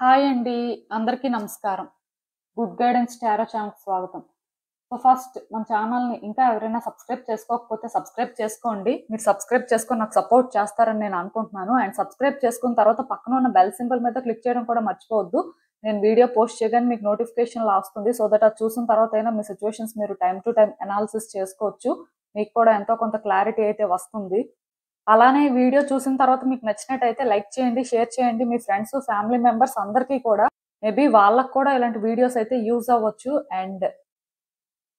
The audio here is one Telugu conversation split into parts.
హాయ్ అండి. అందరికీ నమస్కారం. గుడ్ గైడెన్స్ టారో ఛానల్‌కి స్వాగతం. సో, ఫస్ట్ మన ఛానల్‌ని ఇంకా ఎవరైనా సబ్స్క్రైబ్ చేసుకోకపోతే సబ్స్క్రైబ్ చేసుకోండి. మీరు సబ్స్క్రైబ్ చేసుకొని నాకు సపోర్ట్ చేస్తారని నేను అనుకుంటున్నాను. అండ్ సబ్స్క్రైబ్ చేసుకున్న తర్వాత పక్కన ఉన్న బెల్ సింబల్ మీద క్లిక్ చేయడం కూడా మర్చిపోవద్దు. నేను వీడియో పోస్ట్ చేయగానే మీకు నోటిఫికేషన్‌లా వస్తుంది. సో దట్ అది చూసిన తర్వాత అయినా మీ సిట్యుయేషన్స్ మీరు టైమ్ టు టైమ్ అనాలిసిస్ చేసుకోవచ్చు. మీకు కూడా ఎంతో కొంత క్లారిటీ అయితే వస్తుంది. అలానే వీడియో చూసిన తర్వాత మీకు నచ్చినట్టయితే లైక్ చేయండి, షేర్ చేయండి. మీ ఫ్రెండ్స్, ఫ్యామిలీ మెంబర్స్ అందరికీ కూడా మేబీ వాళ్ళకి కూడా ఇలాంటి వీడియోస్ అయితే యూజ్ అవ్వచ్చు. అండ్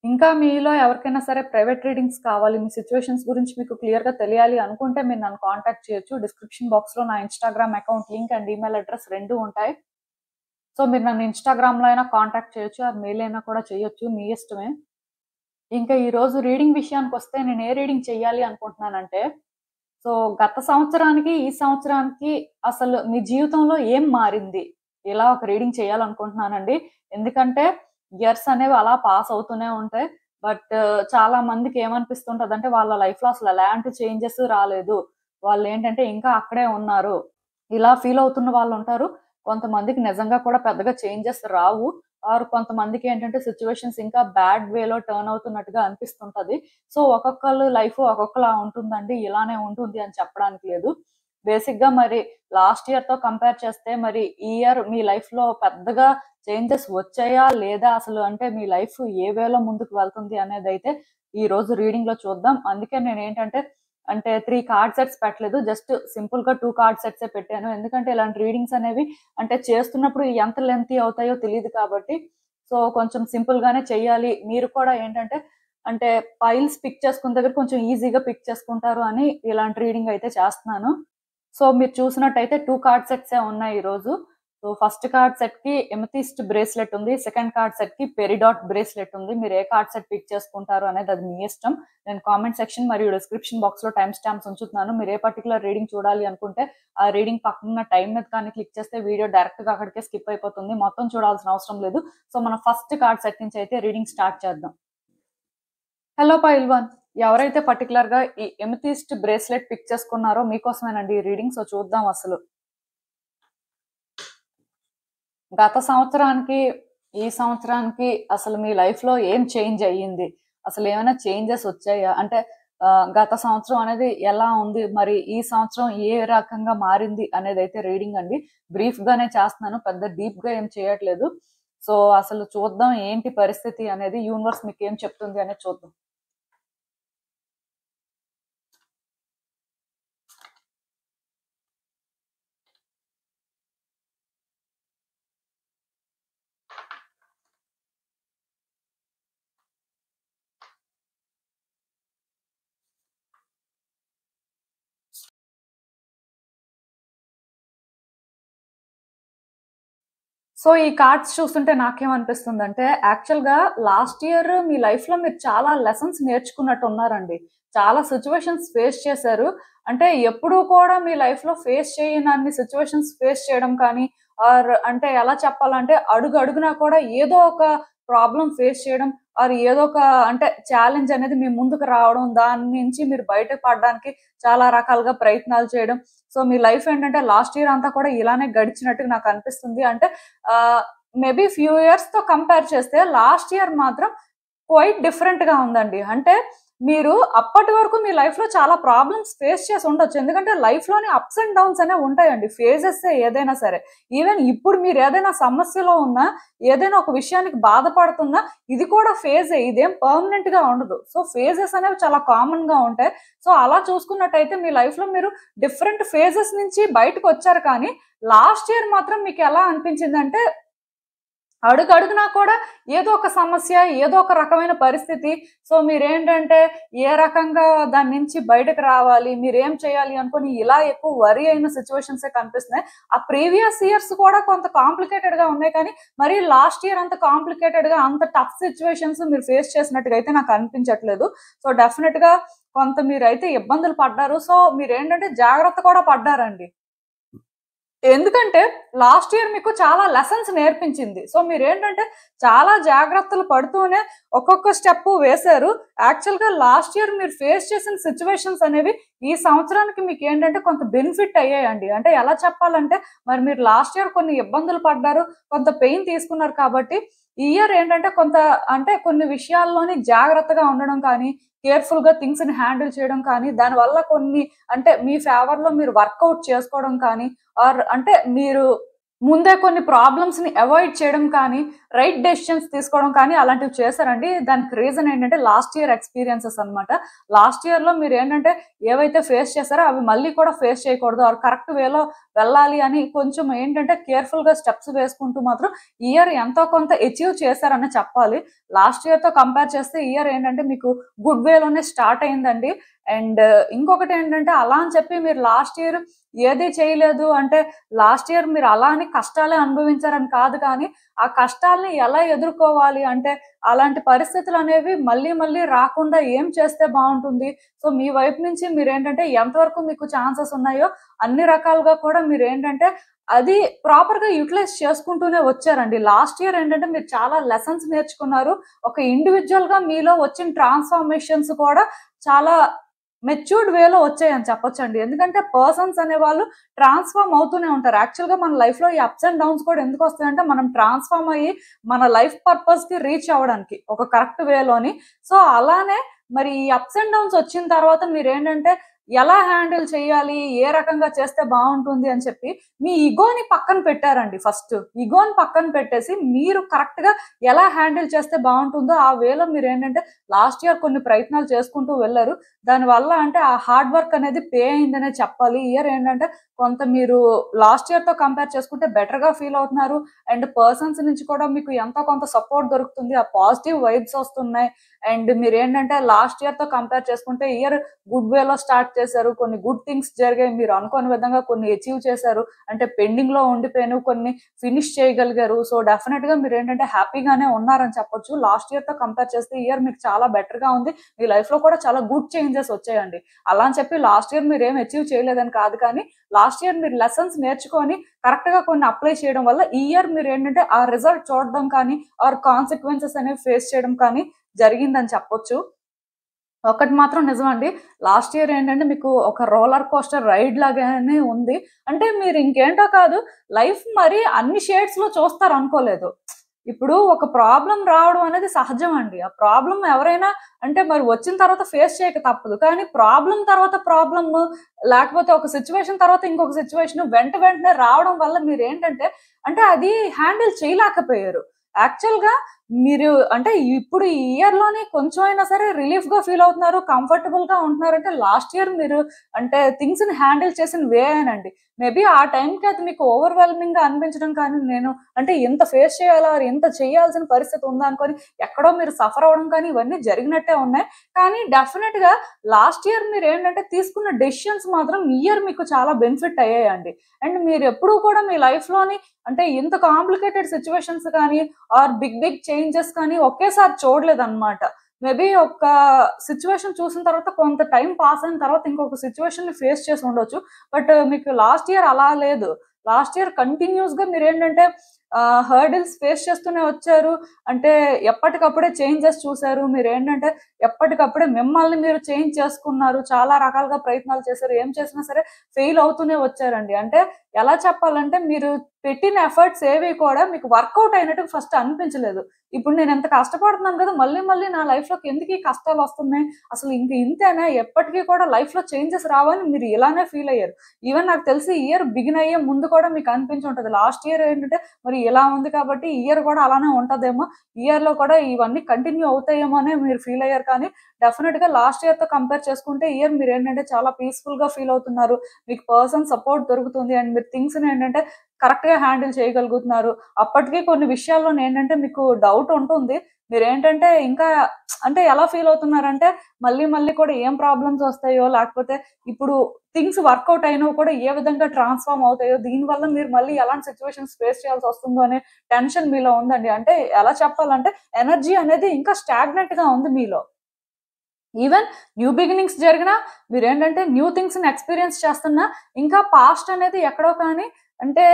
ఇంకా మీలో ఎవరికైనా సరే ప్రైవేట్ రీడింగ్స్ కావాలి, మీ సిచ్యువేషన్స్ గురించి మీకు క్లియర్గా తెలియాలి అనుకుంటే మీరు నన్ను కాంటాక్ట్ చేయొచ్చు. డిస్క్రిప్షన్ బాక్స్లో నా Instagram account link and email address రెండు ఉంటాయి. సో మీరు నన్ను ఇన్స్టాగ్రామ్లో అయినా కాంటాక్ట్ చేయొచ్చు, ఆ మెయిల్ అయినా కూడా చేయొచ్చు, మీ ఇష్టమే. ఇంకా ఈరోజు రీడింగ్ విషయానికి వస్తే నేను ఏ రీడింగ్ చెయ్యాలి అనుకుంటున్నానంటే, సో గత సంవత్సరానికి ఈ సంవత్సరానికి అసలు మీ జీవితంలో ఏం మారింది, ఇలా ఒక రీడింగ్ చేయాలనుకుంటున్నానండి. ఎందుకంటే ఇయర్స్ అనేవి అలా పాస్ అవుతూనే ఉంటాయి. బట్ చాలా మందికి ఏమనిపిస్తుంటది అంటే వాళ్ళ లైఫ్ లో అసలు ఎలాంటి చేంజెస్ రాలేదు, వాళ్ళు ఏంటంటే ఇంకా అక్కడే ఉన్నారు, ఇలా ఫీల్ అవుతున్న వాళ్ళు ఉంటారు. కొంతమందికి నిజంగా కూడా పెద్దగా చేంజెస్ రావు, ఆర్ కొంతమందికి ఏంటంటే సిచ్యువేషన్స్ ఇంకా బ్యాడ్ వేలో టర్న్ అవుతున్నట్టుగా అనిపిస్తుంటది. సో ఒక్కొక్కళ్ళు లైఫ్ ఒక్కొక్కలా ఉంటుందండి, ఇలానే ఉంటుంది అని చెప్పడానికి లేదు. బేసిక్ గా మరి లాస్ట్ ఇయర్ తో కంపేర్ చేస్తే మరి ఈ ఇయర్ మీ లైఫ్ లో పెద్దగా చేంజెస్ వచ్చాయా లేదా, అసలు అంటే మీ లైఫ్ ఏ వేలో ముందుకు వెళ్తుంది అనేది అయితే ఈ రోజు రీడింగ్ లో చూద్దాం. అందుకే నేను ఏంటంటే అంటే 3 కార్డ్ సెట్స్ పెట్టలేదు, జస్ట్ సింపుల్ గా 2 కార్డ్ సెట్సే పెట్టాను. ఎందుకంటే ఇలాంటి రీడింగ్స్ అనేవి అంటే చేస్తున్నప్పుడు ఎంత లెంతీ అవుతాయో తెలియదు కాబట్టి సో కొంచెం సింపుల్ గానే చెయ్యాలి. మీరు కూడా ఏంటంటే అంటే పైల్స్ పిక్ చేసుకున్న దగ్గర కొంచెం ఈజీగా పిక్ చేసుకుంటారు అని ఇలాంటి రీడింగ్ అయితే చేస్తున్నాను. సో మీరు చూసినట్టయితే 2 కార్డ్ సెట్సే ఉన్నాయి ఈరోజు. సో ఫస్ట్ కార్డ్ సెట్ కి ఎమథిస్ట్ బ్రేస్లెట్ ఉంది, సెకండ్ కార్డ్ సెట్ కి పెరిడాట్ బ్రేస్లెట్ ఉంది. మీరు ఏ కార్డ్ సెట్ పిక్ చేసుకుంటారు అనేది అది మీ ఇష్టం. నేను కామెంట్ సెక్షన్ మరియు డిస్క్రిప్షన్ బాక్స్ లో టైం స్టాంప్స్ ఉంచుతున్నాను. మీరు ఏ పర్టికులర్ రీడింగ్ చూడాలి అనుకుంటే ఆ రీడింగ్ పక్కన టైం మీద కానీ క్లిక్ చేస్తే వీడియో డైరెక్ట్ గా అక్కడికే స్కిప్ అయిపోతుంది, మొత్తం చూడాల్సిన అవసరం లేదు. సో మనం ఫస్ట్ కార్డ్ సెట్ నుంచి అయితే రీడింగ్ స్టార్ట్ చేద్దాం. హలో పైల్వాన్, ఎవరైతే పర్టికులర్ గా ఈ ఎమథిస్ట్ బ్రేస్లెట్ పిక్ చేసుకున్నారో మీకోసమేనండి ఈ రీడింగ్. సో చూద్దాం అసలు గత సంవత్సరానికి ఈ సంవత్సరానికి అసలు మీ లైఫ్ లో ఏం చేంజ్ అయ్యింది, అసలు ఏమైనా చేంజెస్ వచ్చాయా అంటే గత సంవత్సరం అనేది ఎలా ఉంది, మరి ఈ సంవత్సరం ఏ రకంగా మారింది అనేది అయితే రీడింగ్ అండి. బ్రీఫ్ గానే చేస్తున్నాను, పెద్ద డీప్ గా ఏం చేయట్లేదు. సో అసలు చూద్దాం ఏంటి పరిస్థితి అనేది, యూనివర్స్ మీకు ఏం చెప్తుంది అనేది చూద్దాం. సో ఈ కార్డ్స్ చూస్తుంటే నాకేమనిపిస్తుందంటే యాక్చువల్గా లాస్ట్ ఇయర్ మీ లైఫ్ లో మీరు చాలా లెసన్స్ నేర్చుకున్నట్టు ఉన్నారండి, చాలా సిచ్యువేషన్స్ ఫేస్ చేశారు. అంటే ఎప్పుడూ కూడా మీ లైఫ్ లో ఫేస్ చేయని అన్ని సిచ్యువేషన్స్ ఫేస్ చేయడం కానీ, ఆర్ అంటే ఎలా చెప్పాలంటే అడుగు అడుగునా కూడా ఏదో ఒక ప్రాబ్లం ఫేస్ చేయడం, ఆర్ ఏదో ఒక అంటే ఛాలెంజ్ అనేది మీ ముందుకు రావడం, దాని నుంచి మీరు బయట పడడానికి చాలా రకాలుగా ప్రయత్నాలు చేయడం. సో మీ లైఫ్ ఏంటంటే లాస్ట్ ఇయర్ అంతా కూడా ఇలానే గడిచినట్టు నాకు అనిపిస్తుంది. అంటే మేబీ ఫ్యూ ఇయర్స్ తో కంపేర్ చేస్తే లాస్ట్ ఇయర్ మాత్రం క్వైట్ డిఫరెంట్ గా ఉందండి. అంటే మీరు అప్పటి వరకు మీ లైఫ్ లో చాలా ప్రాబ్లమ్స్ ఫేస్ చేసి ఉండొచ్చు, ఎందుకంటే లైఫ్ లోని అప్స్ అండ్ డౌన్స్ అనేవి ఉంటాయండి, ఫేజెస్ ఏదైనా సరే. ఈవెన్ ఇప్పుడు మీరు ఏదైనా సమస్యలో ఉన్నా, ఏదైనా ఒక విషయానికి బాధపడుతున్నా, ఇది కూడా ఫేజే, ఇదేం పర్మనెంట్ గా ఉండదు. సో ఫేజెస్ అనేవి చాలా కామన్ గా ఉంటాయి. సో అలా చూసుకున్నట్టయితే మీ లైఫ్ లో మీరు డిఫరెంట్ ఫేజెస్ నుంచి బయటకు వచ్చారు. కానీ లాస్ట్ ఇయర్ మాత్రం మీకు ఎలా అనిపించిందంటే అడుగు అడుగునా కూడా ఏదో ఒక సమస్య, ఏదో ఒక రకమైన పరిస్థితి. సో మీరేంటంటే ఏ రకంగా దాని నుంచి బయటకు రావాలి, మీరేం చేయాలి అనుకుని ఇలా ఎక్కువ వరి అయిన సిచ్యువేషన్సే కనిపిస్తున్నాయి. ఆ ప్రీవియస్ ఇయర్స్ కూడా కొంత కాంప్లికేటెడ్ గా ఉన్నాయి, కానీ మరి లాస్ట్ ఇయర్ అంత కాంప్లికేటెడ్ గా అంత టఫ్ సిచ్యువేషన్స్ మీరు ఫేస్ చేసినట్టుగా అయితే నాకు అనిపించట్లేదు. సో డెఫినెట్ గా కొంత మీరైతే ఇబ్బందులు పడ్డారు. సో మీరేంటంటే జాగ్రత్త కూడా పడ్డారండి, ఎందుకంటే లాస్ట్ ఇయర్ మీకు చాలా లెసన్స్ నేర్పించింది. సో మీరేంటంటే చాలా జాగ్రత్తలు పడుతూనే ఒక్కొక్క స్టెప్ వేశారు. యాక్చువల్ గా లాస్ట్ ఇయర్ మీరు ఫేస్ చేసిన సిచ్యువేషన్స్ అనేవి ఈ సంవత్సరానికి మీకు ఏంటంటే కొంత బెనిఫిట్ అయ్యాయండి. అంటే ఎలా చెప్పాలంటే మరి మీరు లాస్ట్ ఇయర్ కొన్ని ఇబ్బందులు పడ్డారు, కొంత పెయిన్ తీసుకున్నారు కాబట్టి ఈ ఇయర్ ఏంటంటే కొంత అంటే కొన్ని విషయాల్లోని జాగ్రత్తగా ఉండడం కానీ, కేర్‌ఫుల్‌గా థింగ్స్‌ని హ్యాండిల్ చేయడం కానీ, దానివల్ల కొన్ని అంటే మీ ఫేవర్‌లో మీరు వర్కౌట్ చేసుకోవడం కానీ, ఆర్ అంటే మీరు ముందే కొన్ని ప్రాబ్లమ్స్‌ని అవాయిడ్ చేయడం కానీ, రైట్ డెసిషన్స్ తీసుకోవడం కానీ అలాంటివి చేశారండి. దానికి రీజన్ ఏంటంటే లాస్ట్ ఇయర్ ఎక్స్‌పీరియన్సెస్ అన్నమాట. లాస్ట్ ఇయర్‌లో మీరేంటంటే ఏవైతే ఫేస్ చేశారో అవి మళ్ళీ కూడా ఫేస్ చేయకూడదు. ఆర్ కరెక్ట్ వేలో వెళ్ళాలి అని కొంచెం ఏంటంటే కేర్‌ఫుల్‌గా స్టెప్స్ వేసుకుంటూ మాత్రం ఈ ఇయర్ ఎంతో కొంత అచీవ్ చేశారనే చెప్పాలి. లాస్ట్ ఇయర్‌తో కంపేర్ చేస్తే ఈ ఇయర్ ఏంటంటే మీకు గుడ్ వేలోనే స్టార్ట్ అయిందండి. అండ్ ఇంకొకటేంటంటే అలా అని చెప్పి మీరు లాస్ట్ ఇయర్ ఏది చేయలేదు అంటే లాస్ట్ ఇయర్ మీరు అలా అని కష్టాలే అనుభవించారని కాదు కానీ, ఆ కష్టాల్ని ఎలా ఎదుర్కోవాలి అంటే అలాంటి పరిస్థితులు అనేవి మళ్ళీ మళ్ళీ రాకుండా ఏం చేస్తే బావుంటుంది? సో, మీ వైపు నుంచి మీరేంటంటే ఎంతవరకు మీకు ఛాన్సెస్ ఉన్నాయో అన్ని రకాలుగా కూడా మీరేంటంటే అది ప్రాపర్‌గా యుటిలైజ్ చేసుకుంటూనే వచ్చారండి. లాస్ట్ ఇయర్ ఏంటంటే మీరు చాలా లెసన్స్ నేర్చుకున్నారు. ఒక ఇండివిడ్యుయల్‌గా మీలో వచ్చిన ట్రాన్స్‌ఫర్మేషన్స్ కూడా చాలా మెచ్యూర్డ్ వేలో వచ్చాయని చెప్పొచ్చండి. ఎందుకంటే పర్సన్స్ అనేవాళ్ళు ట్రాన్స్‌ఫార్మ్ అవుతూనే ఉంటారు. యాక్చువల్‌గా మన లైఫ్‌లో ఈ అప్స్ అండ్ డౌన్స్ కూడా ఎందుకొస్తాయంటే మనం ట్రాన్స్‌ఫార్మ్ అయ్యి మన లైఫ్ పర్పస్‌కి రీచ్ అవ్వడానికి ఒక కరెక్ట్ వేలోని. సో, అలానే మరి ఈ అప్స్ అండ్ డౌన్స్ వచ్చిన తర్వాత మీరేంటంటే ఎలా హ్యాండిల్ చేయాలి? ఏ రకంగా చేస్తే బావుంటుంది అని చెప్పి మీ ఇగోని పక్కన పెట్టారండి ఫస్ట్. ఇగోని పక్కన పెట్టేసి మీరు కరెక్ట్‌గా ఎలా హ్యాండిల్ చేస్తే బావుంటుందో ఆ వేలో మీరేంటంటే లాస్ట్ ఇయర్ కొన్ని ప్రయత్నాలు చేసుకుంటూ వెళ్లారు. దానివల్ల అంటే ఆ హార్డ్ వర్క్ అనేది పే అయిందనే చెప్పాలి. ఈ ఇయర్ ఏంటంటే కొంత మీరు లాస్ట్ ఇయర్‌తో కంపేర్ చేసుకుంటే బెటర్‌గా ఫీల్ అవుతున్నారు. అండ్ పర్సన్స్ నుంచి కూడా మీకు ఎంతో కొంత సపోర్ట్ దొరుకుతుంది. ఆ పాజిటివ్ వైబ్స్ వస్తున్నాయి. అండ్ మీరేంటంటే లాస్ట్ ఇయర్‌తో కంపేర్ చేసుకుంటే ఈ ఇయర్ గుడ్ వేలో స్టార్ట్ చేశారు. కొన్ని గుడ్ థింగ్స్ జరిగాయి. మీరు అనుకోని విధంగా కొన్ని అచీవ్ చేశారు. అంటే పెండింగ్‌లో ఉండిపోయినవి కొన్ని ఫినిష్ చేయగలిగారు. సో, డెఫినెట్‌గా మీరేంటంటే హ్యాపీగానే ఉన్నారని చెప్పొచ్చు. లాస్ట్ ఇయర్‌తో కంపేర్ చేస్తే ఈ ఇయర్ మీకు చాలా బెటర్‌గా ఉంది. మీ లైఫ్‌లో కూడా చాలా గుడ్ చేంజెస్ వచ్చాయండి. అలా అని చెప్పి లాస్ట్ ఇయర్ మీరేం అచీవ్ చేయలేదని కాదు కానీ, లాస్ట్ ఇయర్ మీరు లెసన్స్ నేర్చుకొని కరెక్ట్‌గా కొన్ని అప్లై చేయడం వల్ల ఈ ఇయర్ మీరేంటంటే ఆ రిజల్ట్ చూడడం కానీ, ఆర్ కాన్సిక్వెన్సెస్ అనేవి ఫేస్ చేయడం కానీ జరిగిందని చెప్పొచ్చు. ఒకటి మాత్రం నిజమండి. లాస్ట్ ఇయర్ ఏంటంటే మీకు ఒక రోలర్ కోస్టర్ రైడ్ లాగానే ఉంది. అంటే మీరు ఇంకేంటో కాదు లైఫ్ మరి అన్ని షేడ్స్‌లో చూస్తారనుకోలేదు. ఇప్పుడు ఒక ప్రాబ్లమ్ రావడం అనేది సహజం అండి. ఆ ప్రాబ్లమ్ ఎవరైనా అంటే మరి వచ్చిన తర్వాత ఫేస్ చేయక తప్పదు. కానీ ప్రాబ్లమ్ తర్వాత ప్రాబ్లమ్ లేకపోతే ఒక సిట్యుయేషన్ తర్వాత ఇంకొక సిట్యుయేషన్ వెంటనే రావడం వల్ల మీరేంటంటే అంటే అది హ్యాండిల్ చేయలేకపోయారు. యాక్చువల్‌గా మీరు అంటే ఇప్పుడు ఈ ఇయర్‌లోనే కొంచెం అయినా సరే రిలీఫ్‌గా ఫీల్ అవుతున్నారు, కంఫర్టబుల్‌గా ఉంటున్నారంటే లాస్ట్ ఇయర్ మీరు అంటే థింగ్స్‌ని హ్యాండిల్ చేసిన వేయేనండి. మేబీ ఆ టైంకి అది మీకు ఓవర్‌వెల్మింగ్‌గా అనిపించడం కానీ నేను అంటే ఇంత ఫేస్ చేయాలా? ఇంత చేయాల్సిన పరిస్థితి ఉందా? అనుకోని ఎక్కడో మీరు సఫర్ అవ్వడం కానీ ఇవన్నీ జరిగినట్టే ఉన్నాయి. కానీ డెఫినిట్‌గా లాస్ట్ ఇయర్ మీరేంటంటే తీసుకున్న డెసిషన్స్ మాత్రం ఈ ఇయర్ మీకు చాలా బెనిఫిట్ అయ్యాయండి. అండ్ మీరెప్పుడూ కూడా మీ లైఫ్‌లోని అంటే ఇంత కాంప్లికేటెడ్ సిట్యుయేషన్స్ కానీ ఆర్ బిగ్ చేంజెస్ కానీ ఒకేసారి చూడలేదన్నమాట. మేబీ ఒక సిట్యుయేషన్ చూసిన తర్వాత కొంత టైం పాస్ అయిన తర్వాత ఇంకొక సిట్యుయేషన్‌ని ఫేస్ చేసి ఉండొచ్చు. బట్ మీకు లాస్ట్ ఇయర్ అలా లేదు. లాస్ట్ ఇయర్ కంటిన్యూయస్‌గా మీరేంటంటే హర్డిల్స్ ఫేస్ చేస్తూనే వచ్చారు. అంటే ఎప్పటికప్పుడే చేంజెస్ చూసారు. మీరేంటంటే ఎప్పటికప్పుడే మిమ్మల్ని మీరు చేంజ్ చేసుకున్నారు. చాలా రకాలుగా ప్రయత్నాలు చేశారు. ఏం చేసినా సరే ఫెయిల్ అవుతూనే వచ్చారండి. అంటే ఎలా చెప్పాలంటే మీరు పెట్టిన ఎఫర్ట్స్ ఏవి కూడా మీకు వర్కౌట్ అయినట్టు ఫస్ట్ అనిపించలేదు. ఇప్పుడు నేను ఎంత కష్టపడుతున్నాను కదా! మళ్ళీ మళ్ళీ నా లైఫ్‌లోకి ఎందుకు ఈ కష్టాలు వస్తున్నాయి? అసలు ఇంక ఇంతేనా? ఎప్పటికి కూడా లైఫ్‌లో చేంజెస్ రావని మీరు ఇలానే ఫీల్ అయ్యారు. ఈవెన్ నాకు తెలిసి ఈ ఇయర్ బిగిన్ అయ్యే ముందు కూడా మీకు అనిపించి ఉంటది. లాస్ట్ ఇయర్ ఏంటంటే మరి ఇలా ఉంది కాబట్టి ఈ ఇయర్ కూడా అలానే ఉంటదేమో. ఈ ఇయర్‌లో కూడా ఇవన్నీ కంటిన్యూ అవుతాయేమో అని మీరు ఫీల్ అయ్యారు. కానీ డెఫినిట్‌గా లాస్ట్ ఇయర్‌తో కంపేర్ చేసుకుంటే ఈ ఇయర్ మీరేంటంటే చాలా పీస్‌ఫుల్‌గా ఫీల్ అవుతున్నారు. మీకు పర్సన్ సపోర్ట్ దొరుకుతుంది. అండ్ మీరు థింగ్స్‌ని ఏంటంటే కరెక్ట్‌గా హ్యాండిల్ చేయగలుగుతున్నారు. అప్పటికి కొన్ని విషయాల్లోనేంటంటే మీకు డౌట్ ఉంటుంది. మీరేంటంటే ఇంకా అంటే ఎలా ఫీల్ అవుతున్నారంటే మళ్ళీ మళ్ళీ కూడా ఏం ప్రాబ్లమ్స్ వస్తాయో లేకపోతే ఇప్పుడు థింగ్స్ వర్కౌట్ అయినవి కూడా ఏ విధంగా ట్రాన్స్‌ఫార్మ్ అవుతాయో దీనివల్ల మీరు మళ్ళీ ఎలాంటి సిట్యుయేషన్స్ ఫేస్ చేయాల్సి వస్తుందో అనే టెన్షన్ మీలో ఉందండి. అంటే ఎలా చెప్పాలంటే ఎనర్జీ అనేది ఇంకా స్టాగ్నెంట్‌గా ఉంది మీలో. ఈవెన్ న్యూ బిగినింగ్స్ జరిగినా మీరేంటంటే న్యూ థింగ్స్‌ని ఎక్స్‌పీరియన్స్ చేస్తున్నా ఇంకా పాస్ట్ అనేది ఎక్కడో కానీ అంటే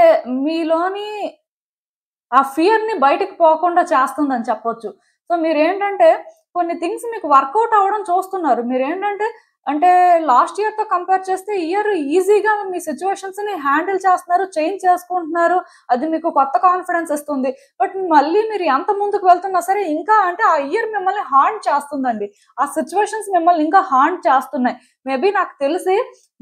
మీలోని ఆ ఫియర్‌ని బయటికి పోకుండా చేస్తుందని చెప్పొచ్చు. సో, మీరేంటంటే కొన్ని థింగ్స్ మీకు వర్కౌట్ అవ్వడం చూస్తున్నారు. మీరేంటంటే అంటే లాస్ట్ ఇయర్ తో కంపేర్ చేస్తే ఇయర్ ఈజీగా మీ సిచ్యువేషన్స్ ని హ్యాండిల్ చేస్తున్నారు, చేంజ్ చేసుకుంటున్నారు. అది మీకు కొత్త కాన్ఫిడెన్స్ ఇస్తుంది. బట్ మళ్ళీ మీరు ఎంత ముందుకు వెళ్తున్నా సరే ఇంకా అంటే ఆ ఇయర్ మిమ్మల్ని హాంట్ చేస్తుందండి. ఆ సిచ్యువేషన్స్ మిమ్మల్ని ఇంకా హాంట్ చేస్తున్నాయి. మేబీ నాకు తెలిసి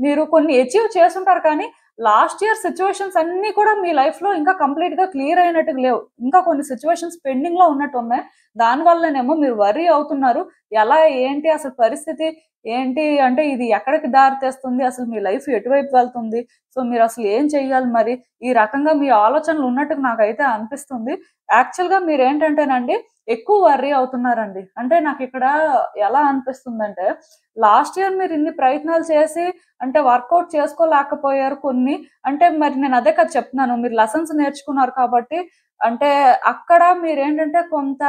మీరు కొన్ని అచీవ్ చేసుంటారు కానీ లాస్ట్ ఇయర్ సిచ్యువేషన్స్ అన్ని కూడా మీ లైఫ్ లో ఇంకా కంప్లీట్ గా క్లియర్ అయినట్టు లేవు. ఇంకా కొన్ని సిచ్యువేషన్స్ పెండింగ్ లో ఉన్నట్టు ఉన్నాయి. దాని వల్లనేమో మీరు వర్రీ అవుతున్నారు. ఎలా ఏంటి అసలు పరిస్థితి ఏంటి అంటే ఇది ఎక్కడికి దారి తెస్తుంది, అసలు మీ లైఫ్ ఎటువైపు వెళ్తుంది, సో మీరు అసలు ఏం చెయ్యాలి మరి, ఈ రకంగా మీ ఆలోచనలు ఉన్నట్టు నాకైతే అనిపిస్తుంది. యాక్చువల్ గా మీరు ఏంటంటేనండి ఎక్కువ వర్రీ అవుతున్నారండి. అంటే నాకు ఇక్కడ ఎలా అనిపిస్తుందంటే లాస్ట్ ఇయర్ మీరు ఇన్ని ప్రయత్నాలు చేసి అంటే వర్కౌట్ చేసుకోలేకపోయారు కొన్ని. అంటే మరి నేను అదే కదా చెప్తున్నాను, మీరు లెసన్స్ నేర్చుకున్నారు కాబట్టి అంటే అక్కడ మీరేంటంటే కొంత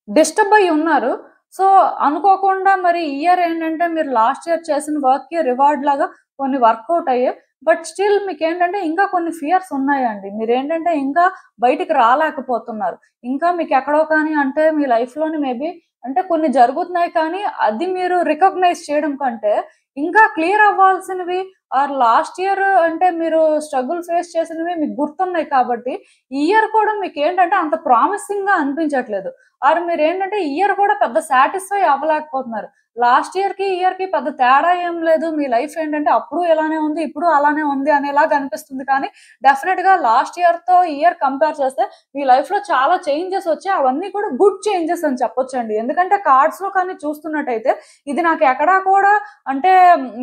డిస్టర్బ్ అయ్యి ఉన్నారు. సో అనుకోకుండా మరి ఇయర్ ఏంటంటే మీరు లాస్ట్ ఇయర్ చేసిన వర్క్ కి రివార్డ్ లాగా కొన్ని వర్కౌట్ అయ్యాయి. బట్ స్టిల్ మీకు ఏంటంటే ఇంకా కొన్ని ఫియర్స్ ఉన్నాయండి. మీరేంటంటే ఇంకా బయటికి రాలేకపోతున్నారు. ఇంకా మీకు ఎక్కడో కానీ అంటే మీ లైఫ్ లోని మేబీ అంటే కొన్ని జరుగుతున్నాయి కానీ అది మీరు రికగ్నైజ్ చేయడం కంటే ఇంకా క్లియర్ అవ్వాల్సినవి ఆర్ లాస్ట్ ఇయర్ అంటే మీరు స్ట్రగుల్ ఫేస్ చేసినవి మీకు గుర్తున్నాయి కాబట్టి ఈ ఇయర్ కూడా మీకు ఏంటంటే అంత ప్రామిసింగ్ గా అనిపించట్లేదు. ఆర్ మీరు ఏంటంటే ఇయర్ కూడా పెద్ద సాటిస్ఫై అవ్వలేకపోతున్నారు. లాస్ట్ ఇయర్ కి ఇయర్ కి పెద్ద తేడా ఏం లేదు. మీ లైఫ్ ఏంటంటే అప్పుడు ఇలానే ఉంది, ఇప్పుడు అలానే ఉంది అనేలాగా అనిపిస్తుంది. కానీ డెఫినెట్ గా లాస్ట్ ఇయర్ తో ఇయర్ కంపేర్ చేస్తే మీ లైఫ్ లో చాలా చేంజెస్ వచ్చాయి. అవన్నీ కూడా గుడ్ చేంజెస్ అని చెప్పొచ్చండి. ఎందుకంటే కార్డ్స్ లో కానీ చూస్తున్నట్టయితే ఇది నాకు ఎక్కడా కూడా అంటే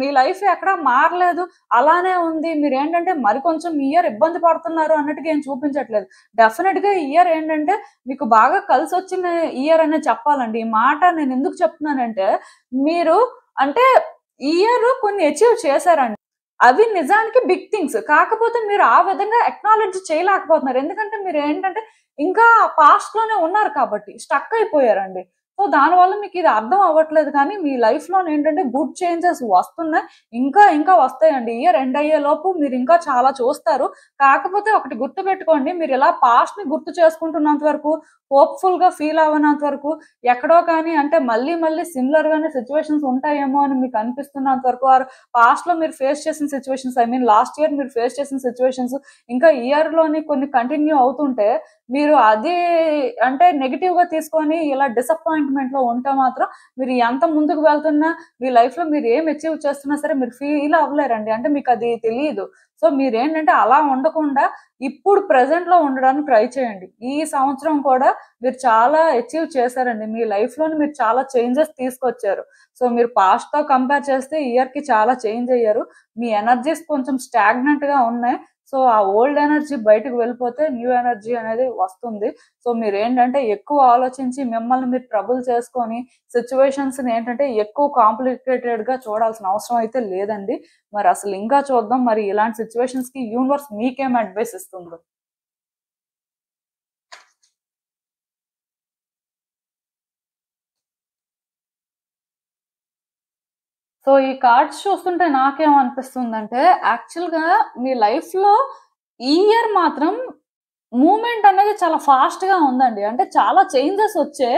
మీ లైఫ్ ఎక్కడా మారలేదు, అలానే ఉంది. మీరు ఏంటంటే మరి కొంచెం ఇయర్ ఇబ్బంది పడుతున్నారు అన్నట్టుగా ఏం చూపించట్లేదు. డెఫినెట్ గా ఇయర్ ఏంటంటే మీకు బాగా కలిసి వచ్చిన ఇయర్ అనే చెప్పాలండి. ఈ మాట నేను ఎందుకు చెప్తున్నానంటే మీరు అంటే ఈ ఇయర్ కొన్ని అచీవ్ చేశారండి. అవి నిజానికి బిగ్ థింగ్స్. కాకపోతే మీరు ఆ విధంగా అక్నాలెడ్జ్ చేయలేకపోతున్నారు. ఎందుకంటే మీరు ఏంటంటే ఇంకా పాస్ట్ లోనే ఉన్నారు కాబట్టి స్టక్ అయిపోయారండి. సో దానివల్ల మీకు ఇది అర్థం అవ్వట్లేదు. కానీ మీ లైఫ్ లో ఏంటంటే గుడ్ చేంజెస్ వస్తున్నాయి, ఇంకా ఇంకా వస్తాయండి. ఇయర్ ఎండ్ అయ్యే లోపు మీరు ఇంకా చాలా చూస్తారు. కాకపోతే ఒకటి గుర్తు పెట్టుకోండి, మీరు ఇలా పాస్ట్ ని గుర్తు చేసుకుంటున్నంత వరకు, హోప్ఫుల్ గా ఫీల్ అవ్వనంత వరకు, ఎక్కడో కానీ అంటే మళ్ళీ మళ్ళీ సిమిలర్ గానే సిచ్యువేషన్స్ ఉంటాయేమో అని మీకు అనిపిస్తున్నంత వరకు, ఆర్ పాస్ట్ లో మీరు ఫేస్ చేసిన situations I mean last year మీరు ఫేస్ చేసిన సిచ్యువేషన్స్ ఇంకా ఇయర్ లోని కొన్ని కంటిన్యూ అవుతుంటే మీరు అది అంటే నెగిటివ్ గా తీసుకొని ఇలా డిసప్పాయింట్మెంట్ లో ఉంటే మాత్రం మీరు ఎంత ముందుకు వెళ్తున్నా మీ లైఫ్ లో మీరు ఏం అచీవ్ చేస్తున్నా సరే మీరు ఫీల్ అవ్వలేరండి. అంటే మీకు అది తెలియదు. సో మీరేంటంటే అలా ఉండకుండా ఇప్పుడు ప్రెసెంట్ లో ఉండడానికి ట్రై చేయండి. ఈ సంవత్సరం కూడా మీరు చాలా అచీవ్ చేశారండి. మీ లైఫ్ లోని మీరు చాలా చేంజెస్ తీసుకొచ్చారు. సో మీరు పాస్ట్ తో కంపేర్ చేస్తే ఇయర్ కి చాలా చేంజ్ అయ్యారు. మీ ఎనర్జీస్ కొంచెం స్టాగ్నెంట్ గా ఉన్నాయి. సో ఆ ఓల్డ్ ఎనర్జీ బయటకు వెళ్ళిపోతే న్యూ ఎనర్జీ అనేది వస్తుంది. సో మీరు ఏంటంటే ఎక్కువ ఆలోచించి మిమ్మల్ని మీరు ట్రబుల్ చేసుకొని సిచ్యువేషన్స్ ని ఏంటంటే ఎక్కువ కాంప్లికేటెడ్ గా చూడాల్సిన అవసరం అయితే లేదండి. మరి అసలు ఇంకా చూద్దాం మరి ఇలాంటి సిచ్యువేషన్స్ కి యూనివర్స్ మీకేం అడ్వైస్ ఇస్తుందో. సో ఈ కార్డ్స్ చూస్తుంటే నాకేమనిపిస్తుందంటే యాక్చువల్ గా మీ లైఫ్ లో ఈ ఇయర్ మాత్రం మూమెంట్ అనేది చాలా ఫాస్ట్ గా ఉందండి. అంటే చాలా చేంజెస్ వచ్చే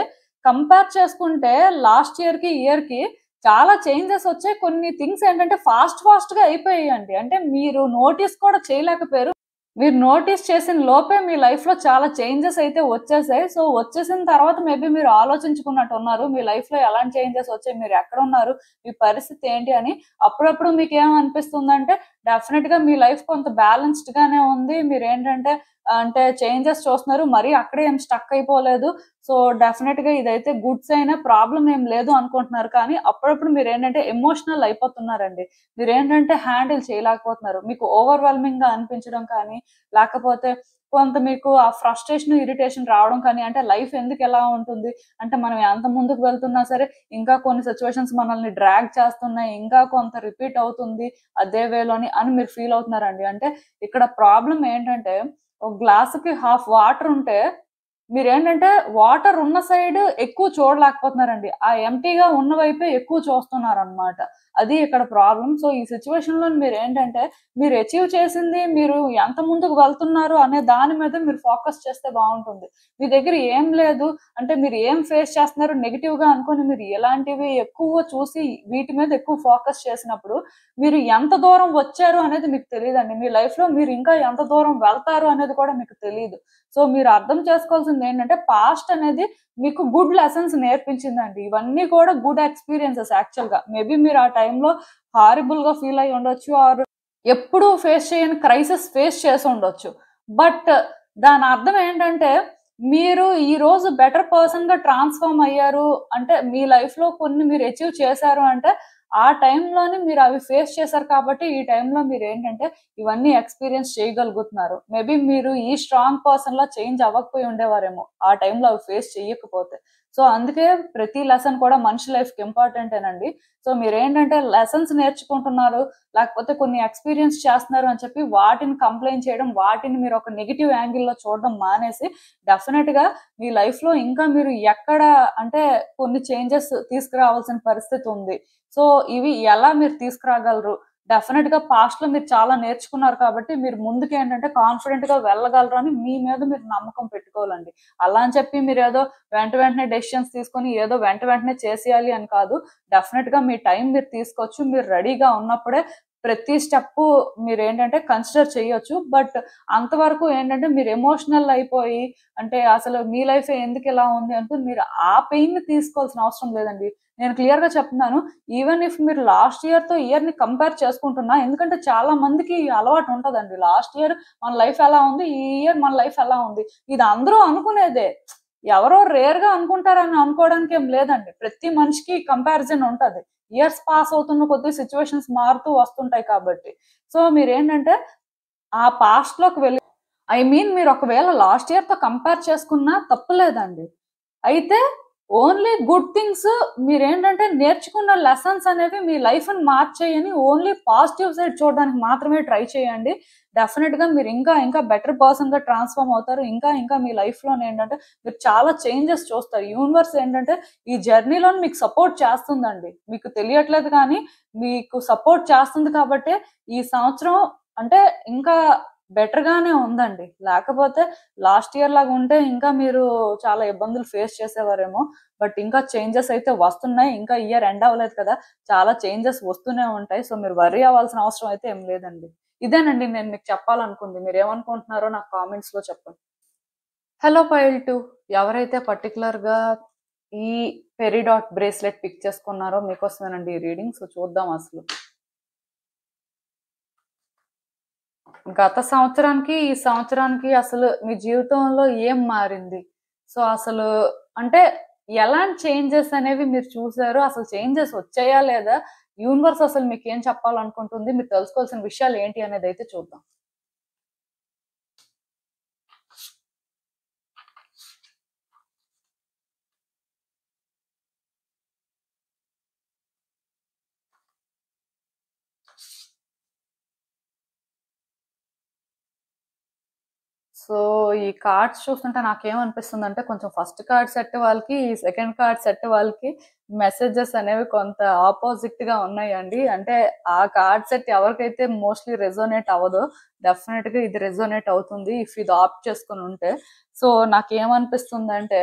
కంపేర్ చేసుకుంటే లాస్ట్ ఇయర్ కి ఇయర్ కి చాలా చేంజెస్ వచ్చాయి. కొన్ని థింగ్స్ ఏంటంటే ఫాస్ట్ ఫాస్ట్ గా అయిపోయాయండి. అంటే మీరు నోటీస్ కూడా చేయలేకపోయారు. మీరు నోటీస్ చేసిన లోపే మీ లైఫ్ లో చాలా చేంజెస్ అయితే వచ్చేసాయి. సో వచ్చేసిన తర్వాత మేబీ మీరు ఆలోచించుకున్నట్టు ఉన్నారు, మీ లైఫ్ లో ఎలాంటి చేంజెస్ వచ్చాయి, మీరు ఎక్కడ ఉన్నారు, మీ పరిస్థితి ఏంటి అని. అప్పుడప్పుడు మీకు ఏమనిపిస్తుందంటే డెఫినెట్ గా మీ లైఫ్ కొంత బ్యాలెన్స్డ్ గానే ఉంది. మీరు ఏంటంటే అంటే చేంజెస్ చూస్తున్నారు, మరీ అక్కడే ఏం స్టక్ అయిపోలేదు. సో డెఫినెట్ గా ఇదైతే గుడ్ సైన్, ప్రాబ్లం ఏం లేదు అనుకుంటున్నారు. కానీ అప్పుడప్పుడు మీరు ఏంటంటే ఎమోషనల్ అయిపోతున్నారండి. మీరు ఏంటంటే హ్యాండిల్ చేయలేకపోతున్నారు. మీకు ఓవర్వెల్మింగ్ గా అనిపించడం కానీ లేకపోతే కొంత మీకు ఆ ఫ్రస్ట్రేషన్ ఇరిటేషన్ రావడం కానీ, అంటే లైఫ్ ఎందుకు ఎలా ఉంటుంది, అంటే మనం ఎంత ముందుకు వెళ్తున్నా సరే ఇంకా కొన్ని సిచ్యువేషన్స్ మనల్ని డ్రాగ్ చేస్తున్నాయి, ఇంకా కొంత రిపీట్ అవుతుంది అదే వేలోని అని మీరు ఫీల్ అవుతున్నారండి. అంటే ఇక్కడ ప్రాబ్లం ఏంటంటే ఒక గ్లాసుకి హాఫ్ వాటర్ ఉంటే మీరేంటంటే వాటర్ ఉన్న సైడ్ ఎక్కువ చూడలేకపోతున్నారండి. ఆ ఎంటీగా ఉన్న వైపే ఎక్కువ చూస్తున్నారనమాట. అది ఇక్కడ ప్రాబ్లం. సో ఈ సిచ్యువేషన్ లో మీరు ఏంటంటే మీరు అచీవ్ చేసింది, మీరు ఎంత ముందుకు వెళ్తున్నారు అనే దాని మీద మీరు ఫోకస్ చేస్తే బాగుంటుంది. మీ దగ్గర ఏం లేదు అంటే మీరు ఏం ఫేస్ చేస్తున్నారు నెగిటివ్ గా అనుకుని మీరు ఎలాంటివి ఎక్కువ చూసి వీటి మీద ఎక్కువ ఫోకస్ చేసినప్పుడు మీరు ఎంత దూరం వచ్చారు అనేది మీకు తెలియదండి. మీ లైఫ్ లో మీరు ఇంకా ఎంత దూరం వెళ్తారు అనేది కూడా మీకు తెలియదు. సో మీరు అర్థం చేసుకోవాల్సింది ఏంటంటే పాస్ట్ అనేది మీకు గుడ్ లెసన్స్ నేర్పించిందండి. ఇవన్నీ కూడా గుడ్ ఎక్స్పీరియన్సెస్ యాక్చువల్ గా. మేబీ మీరు ఆ టైంలో హారిబుల్ గా ఫీల్ అయ్యి ఉండొచ్చు, ఆర్ ఎప్పుడు ఫేస్ చేయని క్రైసిస్ ఫేస్ చేసి ఉండొచ్చు. బట్ దాని అర్థం ఏంటంటే మీరు ఈ రోజు బెటర్ పర్సన్ గా ట్రాన్స్ఫార్మ్ అయ్యారు అంటే మీ లైఫ్ లో కొన్ని మీరు అచీవ్ చేశారు అంటే ఆ టైంలోనే మీరు అవి ఫేస్ చేశారు కాబట్టి ఈ టైంలో మీరు ఏంటంటే ఇవన్నీ ఎక్స్పీరియన్స్ చేయగలుగుతున్నారు. మేబీ మీరు ఈ స్ట్రాంగ్ పర్సన్ లా చేంజ్ అవ్వకపోయి ఉండేవారేమో ఆ టైంలో అవి ఫేస్ చేయకపోతే. సో అందుకే ప్రతి లెసన్ కూడా మనిషి లైఫ్ కి ఇంపార్టెంటేనండి. సో మీరు ఏంటంటే లెసన్స్ నేర్చుకుంటున్నారు, లేకపోతే కొన్ని ఎక్స్పీరియన్స్ చేస్తున్నారు అని చెప్పి వాటిని కంప్లైంట్ చేయడం, వాటిని మీరు ఒక నెగిటివ్ యాంగిల్లో చూడడం మానేసి డెఫినెట్ గా మీ లైఫ్ లో ఇంకా మీరు ఎక్కడ అంటే కొన్ని చేంజెస్ తీసుకురావాల్సిన పరిస్థితి ఉంది. సో ఇవి ఎలా మీరు తీసుకురాగలరు? డెఫినెట్ గా పాస్ట్ లో మీరు చాలా నేర్చుకున్నారు కాబట్టి మీరు ముందుకు ఏంటంటే కాన్ఫిడెంట్ గా వెళ్ళగలరు అని మీ మీద మీరు నమ్మకం పెట్టుకోవాలండి. అలా అని చెప్పి మీరు ఏదో వెంటనే డెసిషన్స్ తీసుకొని ఏదో వెంటనే చేసేయాలి అని కాదు. డెఫినెట్ గా మీ టైం మీరు తీసుకోవచ్చు. మీరు రెడీగా ఉన్నప్పుడే ప్రతి స్టెప్ మీరు ఏంటంటే కన్సిడర్ చేయొచ్చు. బట్ అంతవరకు ఏంటంటే మీరు ఎమోషనల్ అయిపోయి అంటే అసలు మీ లైఫ్ ఎందుకు ఇలా ఉంది అంటూ మీరు ఆ పెయిన్ ని తీసుకోవాల్సిన అవసరం లేదండి. నేను క్లియర్ గా చెప్తున్నాను. ఈవెన్ ఇఫ్ మీరు లాస్ట్ ఇయర్ తో ఇయర్ ని కంపేర్ చేసుకుంటున్నా, ఎందుకంటే చాలా మందికి అలవాటు ఉంటదండి. లాస్ట్ ఇయర్ మన లైఫ్ ఎలా ఉంది, ఈ ఇయర్ మన లైఫ్ ఎలా ఉంది, ఇది అందరూ అనుకునేదే. ఎవరో రేర్ గా అనుకుంటారని అనుకోవడానికి ఏం లేదండి. ప్రతి మనిషికి కంపారిజన్ ఉంటది. ఇయర్స్ పాస్ అవుతున్న కొద్ది సిచ్యువేషన్స్ మారుతూ వస్తుంటాయి కాబట్టి. సో మీరు ఏంటంటే ఆ పాస్ట్ లోకి వెళ్ళి మీరు ఒకవేళ లాస్ట్ ఇయర్ తో కంపేర్ చేసుకున్నా తప్పులేదండి. అయితే ఓన్లీ గుడ్ థింగ్స్ మీరేంటంటే నేర్చుకున్న లెసన్స్ అనేవి మీ లైఫ్ ని మార్చేయని ఓన్లీ పాజిటివ్ సైడ్ చూడడానికి మాత్రమే ట్రై చేయండి. డెఫినెట్ గా మీరు ఇంకా ఇంకా బెటర్ పర్సన్ గా ట్రాన్స్ఫార్మ్ అవుతారు. ఇంకా ఇంకా మీ లైఫ్ లో ఏంటంటే మీరు చాలా చేంజెస్ చూస్తారు. యూనివర్స్ ఏంటంటే ఈ జర్నీలో మీకు సపోర్ట్ చేస్తుందండి. మీకు తెలియట్లేదు కానీ మీకు సపోర్ట్ చేస్తుంది కాబట్టి ఈ సంవత్సరం అంటే ఇంకా బెటర్ గానే ఉందండి. లేకపోతే లాస్ట్ ఇయర్ లాగా ఉంటే ఇంకా మీరు చాలా ఇబ్బందులు ఫేస్ చేసేవారేమో. బట్ ఇంకా చేంజెస్ అయితే వస్తున్నాయి. ఇంకా ఇయర్ ఎండ్ అవ్వలేదు కదా, చాలా చేంజెస్ వస్తూనే ఉంటాయి. సో మీరు వర్రీ అవ్వాల్సిన అవసరం అయితే ఏం లేదండి. ఇదేనండి నేను మీకు చెప్పాలనుకుంది. మీరు ఏమనుకుంటున్నారో నాకు కామెంట్స్ లో చెప్పండి. హలో పైల్ 2, ఎవరైతే పర్టికులర్ గా ఈ పెరిడాట్ బ్రేస్లెట్ పిక్ చేసుకున్నారో మీకోసమేనండి ఈ రీడింగ్. సో చూద్దాం అసలు గత సంవత్సరానికి ఈ సంవత్సరానికి అసలు మీ జీవితంలో ఏం మారింది. సో అసలు అంటే ఎలాంటి చేంజెస్ అనేవి మీరు చూసారు, అసలు చేంజెస్ వచ్చాయా లేదా, యూనివర్స్ అసలు మీకు ఏం చెప్పాలనుకుంటుంది, మీరు తెలుసుకోవాల్సిన విషయాలు ఏంటి అనేది అయితే చూద్దాం. సో ఈ కార్డ్స్ చూస్తుంటే నాకేమనిపిస్తుంది అంటే కొంచెం ఫస్ట్ కార్డ్ సెట్ వాళ్ళకి సెకండ్ కార్డ్ సెట్ వాళ్ళకి మెసేజెస్ అనేవి కొంత ఆపోజిట్ గా ఉన్నాయండి. అంటే ఆ కార్డ్ సెట్ ఎవరికైతే మోస్ట్లీ రెజోనేట్ అవ్వదో డెఫినెట్ గా ఇది రెజోనేట్ అవుతుంది ఇఫ్ ఇది ఆప్ట్ చేసుకుని ఉంటే. సో నాకేమనిపిస్తుంది అంటే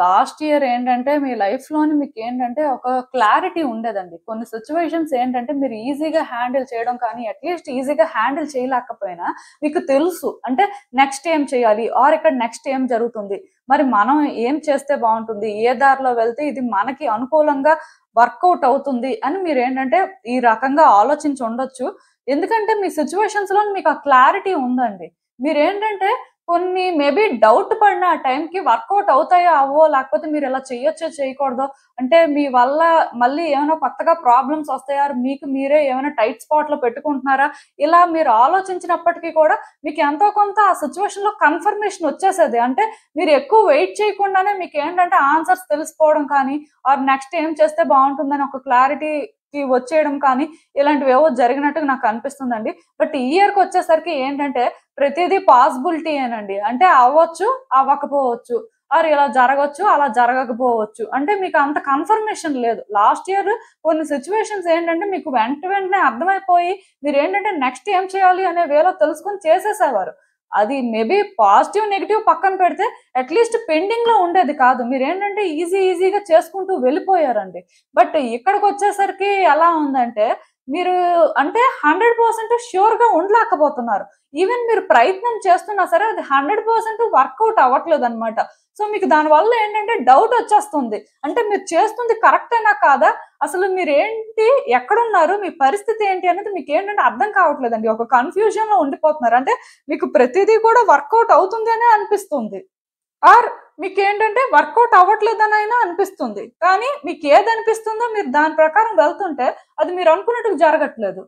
లాస్ట్ ఇయర్ ఏంటంటే మీ లైఫ్ లోని మీకు ఏంటంటే ఒక క్లారిటీ ఉండేదండి. కొన్ని సిచ్యువేషన్స్ ఏంటంటే మీరు ఈజీగా హ్యాండిల్ చేయడం కానీ అట్లీస్ట్ ఈజీగా హ్యాండిల్ చేయలేకపోయినా మీకు తెలుసు అంటే నెక్స్ట్ ఏం చేయాలి, ఆర్ ఇక్కడ నెక్స్ట్ ఏం జరుగుతుంది, మరి మనం ఏం చేస్తే బాగుంటుంది, ఏ దారిలో వెళ్తే ఇది మనకి అనుకూలంగా వర్కౌట్ అవుతుంది అని మీరు ఏంటంటే ఈ రకంగా ఆలోచించి ఉండొచ్చు. ఎందుకంటే మీ సిచ్యువేషన్స్ లో మీకు ఆ క్లారిటీ ఉందండి. మీరేంటంటే కొన్ని మేబీ డౌట్ పడిన ఆ టైంకి వర్కౌట్ అవుతాయో అవో, లేకపోతే మీరు ఇలా చేయొచ్చో చేయకూడదో, అంటే మీ వల్ల మళ్ళీ ఏమైనా కొత్తగా ప్రాబ్లమ్స్ వస్తాయా, మీకు మీరే ఏమైనా టైట్ స్పాట్ లో పెట్టుకుంటున్నారా, ఇలా మీరు ఆలోచించినప్పటికీ కూడా మీకు ఎంతో కొంత ఆ సిచ్యువేషన్ లో కన్ఫర్మేషన్ వచ్చేసేది. అంటే మీరు ఎక్కువ వెయిట్ చేయకుండానే మీకు ఏంటంటే ఆన్సర్స్ తెలిసిపోవడం కానీ, ఆర్ నెక్స్ట్ ఏం చేస్తే బాగుంటుందని ఒక క్లారిటీ వచ్చేయడం కానీ ఇలాంటివి ఏవో జరిగినట్టుగా నాకు అనిపిస్తుందండి. బట్ ఈ ఇయర్కి వచ్చేసరికి ఏంటంటే ప్రతిదీ పాసిబిలిటీ ఏనండి. అంటే అవ్వచ్చు, అవ్వకపోవచ్చు. ఆర్ ఇలా జరగచ్చు, అలా జరగకపోవచ్చు. అంటే మీకు అంత కన్ఫర్మేషన్ లేదు. లాస్ట్ ఇయర్ కొన్ని సిచ్యువేషన్స్ ఏంటంటే మీకు వెంటనే అర్థమైపోయి మీరు ఏంటంటే నెక్స్ట్ ఏం చేయాలి అనే వేలో తెలుసుకొని చేసేసేవారు. అది మేబీ పాజిటివ్ నెగిటివ్ పక్కన పెడితే అట్లీస్ట్ పెండింగ్ లో ఉండేది కాదు. మీరు ఏంటంటే ఈజీగా చేసుకుంటూ వెళ్ళిపోయారండి. బట్ ఇక్కడికి వచ్చేసరికి ఎలా ఉందంటే మీరు అంటే 100% ష్యూర్ గా ఉండలేకపోతున్నారు. ఈవెన్ మీరు ప్రయత్నం చేస్తున్నా సరే అది 100% వర్కౌట్ అవ్వట్లేదు అనమాట. సో మీకు దానివల్ల ఏంటంటే డౌట్ వచ్చేస్తుంది. అంటే మీరు చేస్తుంది కరెక్టేనా కాదా, అసలు మీరు ఏంటి, ఎక్కడున్నారు, మీ పరిస్థితి ఏంటి అనేది మీకు ఏంటంటే అర్థం కావట్లేదండి. ఒక కన్ఫ్యూజన్ లో ఉండిపోతున్నారు. అంటే మీకు ప్రతిదీ కూడా వర్కౌట్ అవుతుంది అనే అనిపిస్తుంది, ఆర్ మీకు ఏంటంటే వర్కౌట్ అవ్వట్లేదని అయినా అనిపిస్తుంది. కానీ మీకు ఏది అనిపిస్తుందో మీరు దాని ప్రకారం వెళ్తుంటే అది మీరు అనుకున్నట్టు జరగట్లేదు.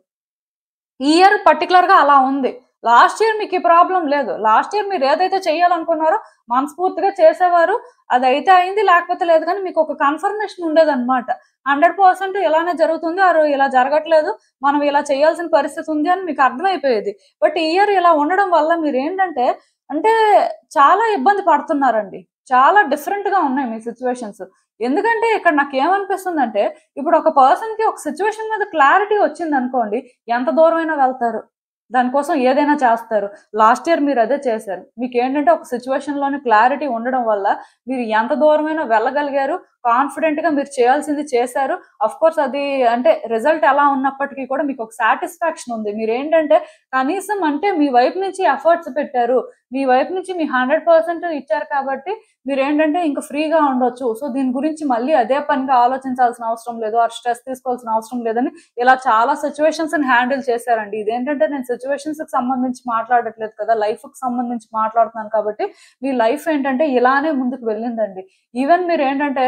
ఈ ఇయర్ పర్టికులర్ గా అలా ఉంది. లాస్ట్ ఇయర్ మీకు ఈ ప్రాబ్లం లేదు. లాస్ట్ ఇయర్ మీరు ఏదైతే చేయాలనుకున్నారో మనస్ఫూర్తిగా చేసేవారు. అదైతే అయింది, లేకపోతే లేదు. కానీ మీకు ఒక కన్ఫర్మేషన్ ఉండేది అనమాట. 100% ఇలానే జరుగుతుంది, ఆరు ఇలా జరగట్లేదు, మనం ఇలా చేయాల్సిన పరిస్థితి ఉంది అని మీకు అర్థమైపోయేది. బట్ ఈ ఇయర్ ఇలా ఉండడం వల్ల మీరు ఏంటంటే అంటే చాలా ఇబ్బంది పడుతున్నారండి. చాలా డిఫరెంట్ గా ఉన్నాయి మీ సిచ్యువేషన్స్. ఎందుకంటే ఇక్కడ నాకు ఏమనిపిస్తుందంటే ఇప్పుడు ఒక పర్సన్ కి ఒక సిచ్యువేషన్ మీద క్లారిటీ వచ్చింది అనుకోండి, ఎంత దూరమైనా వెళ్తారు, దానికోసం ఏదైనా చేస్తారు. లాస్ట్ ఇయర్ మీరు అదే చేశారు. మీకు ఏంటంటే ఒక సిచ్యువేషన్ లోని క్లారిటీ ఉండడం వల్ల మీరు ఎంత దూరమైనా వెళ్ళగలిగారు. కాన్ఫిడెంట్ గా మీరు చేయాల్సింది చేశారు. అఫ్ కోర్స్ అది అంటే రిజల్ట్ ఎలా ఉన్నప్పటికీ కూడా మీకు ఒక సాటిస్ఫాక్షన్ ఉంది. మీరు ఏంటంటే కనీసం అంటే మీ వైపు నుంచి ఎఫర్ట్స్ పెట్టారు, మీ వైపు నుంచి మీ 100% ఇచ్చారు కాబట్టి మీరు ఏంటంటే ఇంకా ఫ్రీగా ఉండొచ్చు. సో దీని గురించి మళ్ళీ అదే పనిగా ఆలోచించాల్సిన అవసరం లేదు, ఆ స్ట్రెస్ తీసుకోవాల్సిన అవసరం లేదని ఇలా చాలా సిచ్యువేషన్స్ ని హ్యాండిల్ చేశారండి. ఇదేంటంటే నేను సిచ్యువేషన్స్ కి సంబంధించి మాట్లాడట్లేదు కదా, లైఫ్ కి సంబంధించి మాట్లాడుతున్నాను కాబట్టి మీ లైఫ్ ఏంటంటే ఇలానే ముందుకు వెళ్ళిందండి. ఈవెన్ మీరు ఏంటంటే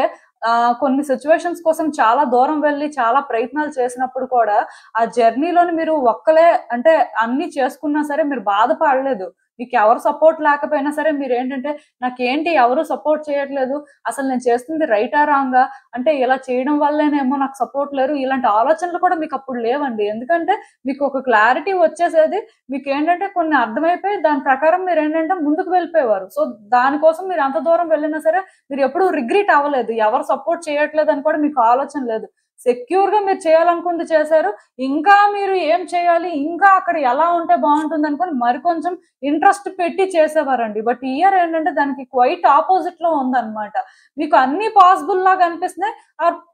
కొన్ని సిచ్యువేషన్స్ కోసం చాలా దూరం వెళ్ళి చాలా ప్రయత్నాలు చేసినప్పుడు కూడా ఆ జర్నీలోని మీరు ఒక్కలే అంటే అన్ని చేసుకున్నా సరే మీరు బాధపడలేదు. మీకు ఎవరు సపోర్ట్ లేకపోయినా సరే మీరు ఏంటంటే నాకేంటి ఎవరు సపోర్ట్ చేయట్లేదు, అసలు నేను చేస్తుంది రైటా రాంగా, అంటే ఇలా చేయడం వల్లేనేమో నాకు సపోర్ట్ లేరు, ఇలాంటి ఆలోచనలు కూడా మీకు అప్పుడు లేవండి. ఎందుకంటే మీకు ఒక క్లారిటీ వచ్చేసేది, మీకు ఏంటంటే కొన్ని అర్థమైపోయి దాని ప్రకారం మీరు ఏంటంటే ముందుకు వెళ్ళిపోయేవారు. సో దానికోసం మీరు అంత దూరం వెళ్ళినా సరే మీరు ఎప్పుడు రిగ్రెట్ అవ్వలేదు. ఎవరు సపోర్ట్ చేయట్లేదు అని కూడా మీకు ఆలోచన లేదు. సెక్యూర్ గా మీరు చేయాలనుకుంది చేశారు. ఇంకా మీరు ఏం చేయాలి, ఇంకా అక్కడ ఎలా ఉంటే బాగుంటుంది అనుకుని మరికొంచెం ఇంట్రెస్ట్ పెట్టి చేసేవారండి. బట్ ఈ ఇయర్ ఏంటంటే దానికి క్వైట్ ఆపోజిట్ లో ఉందన్నమాట. మీకు అన్ని పాసిబుల్ లాగా అనిపిస్తున్నాయి,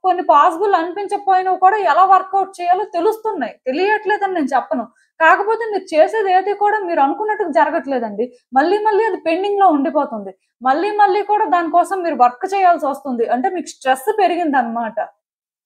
కొన్ని పాసిబుల్ అనిపించకపోయినా కూడా ఎలా వర్కౌట్ చేయాలో తెలుస్తున్నాయి. తెలియట్లేదని నేను చెప్పను, కాకపోతే మీరు చేసేది ఏది కూడా మీరు అనుకున్నట్టు జరగట్లేదండి. మళ్ళీ అది పెండింగ్ లో ఉండిపోతుంది. మళ్ళీ కూడా దానికోసం మీరు వర్క్ చేయాల్సి వస్తుంది. అంటే మీకు స్ట్రెస్ పెరిగింది అనమాట.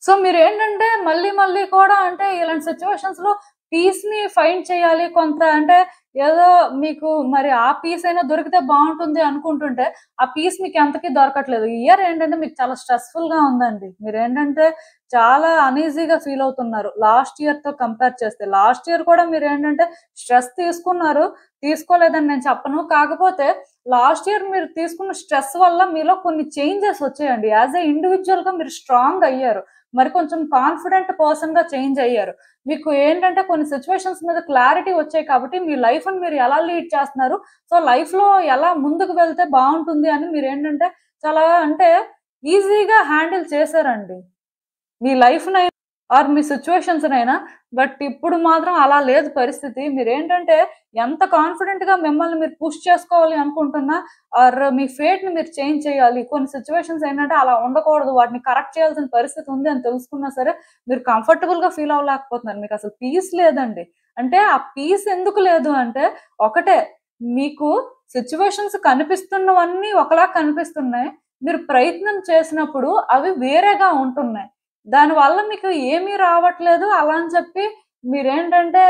సో మీరు ఏంటంటే మళ్ళీ కూడా అంటే ఇలాంటి సిచ్యువేషన్స్ లో పీస్ ని ఫైండ్ చేయాలి కొంత, అంటే ఏదో మీకు మరి ఆ పీస్ అయినా దొరికితే బాగుంటుంది అనుకుంటుంటే ఆ పీస్ మీకు ఎంతకీ దొరకట్లేదు. ఈ ఇయర్ ఏంటంటే మీకు చాలా స్ట్రెస్ఫుల్ గా ఉందండి. మీరు ఏంటంటే చాలా అనీజీగా ఫీల్ అవుతున్నారు లాస్ట్ ఇయర్ తో కంపేర్ చేస్తే. లాస్ట్ ఇయర్ కూడా మీరు ఏంటంటే స్ట్రెస్ తీసుకున్నారు, తీసుకోలేదని నేను చెప్పను. కాకపోతే లాస్ట్ ఇయర్ మీరు తీసుకున్న స్ట్రెస్ వల్ల మీలో కొన్ని చేంజెస్ వచ్చాయండి. యాజ్ ఏ ఇండివిజువల్ గా మీరు స్ట్రాంగ్ అయ్యారు, మరి కొంచెం కాన్ఫిడెంట్ పర్సన్ గా చేంజ్ అయ్యారు. మీకు ఏంటంటే కొన్ని సిచ్యువేషన్స్ మీద క్లారిటీ వచ్చాయి కాబట్టి మీ లైఫ్ ని మీరు ఎలా లీడ్ చేస్తున్నారు, సో లైఫ్ లో ఎలా ముందుకు వెళ్తే బాగుంటుంది అని మీరు ఏంటంటే చాలా అంటే ఈజీగా హ్యాండిల్ చేశారండి మీ లైఫ్ నైనా ఆర్ మీ సిచ్యువేషన్స్ నైనా. బట్ ఇప్పుడు మాత్రం అలా లేదు పరిస్థితి. మీరు ఏంటంటే ఎంత కాన్ఫిడెంట్ గా మిమ్మల్ని మీరు పుష్ చేసుకోవాలి అనుకుంటున్నా, ఆర్ మీ ఫేట్ ని మీరు చేంజ్ చేయాలి. కొన్ని సిచ్యువేషన్స్ ఏంటంటే అలా ఉండకూడదు, వాటిని కరెక్ట్ చేయాల్సిన పరిస్థితి ఉంది అని తెలుసుకున్నా సరే మీరు కంఫర్టబుల్ గా ఫీల్ అవ్వలేకపోతున్నారు. మీకు అసలు పీస్ లేదండి. అంటే ఆ పీస్ ఎందుకు లేదు అంటే ఒకటే, మీకు సిచ్యువేషన్స్ కనిపిస్తున్నవన్నీ ఒకలా కనిపిస్తున్నాయి, మీరు ప్రయత్నం చేసినప్పుడు అవి వేరేగా ఉంటున్నాయి. దానివల్ల మీకు ఏమీ రావట్లేదు అలా అని చెప్పి మీరేంటంటే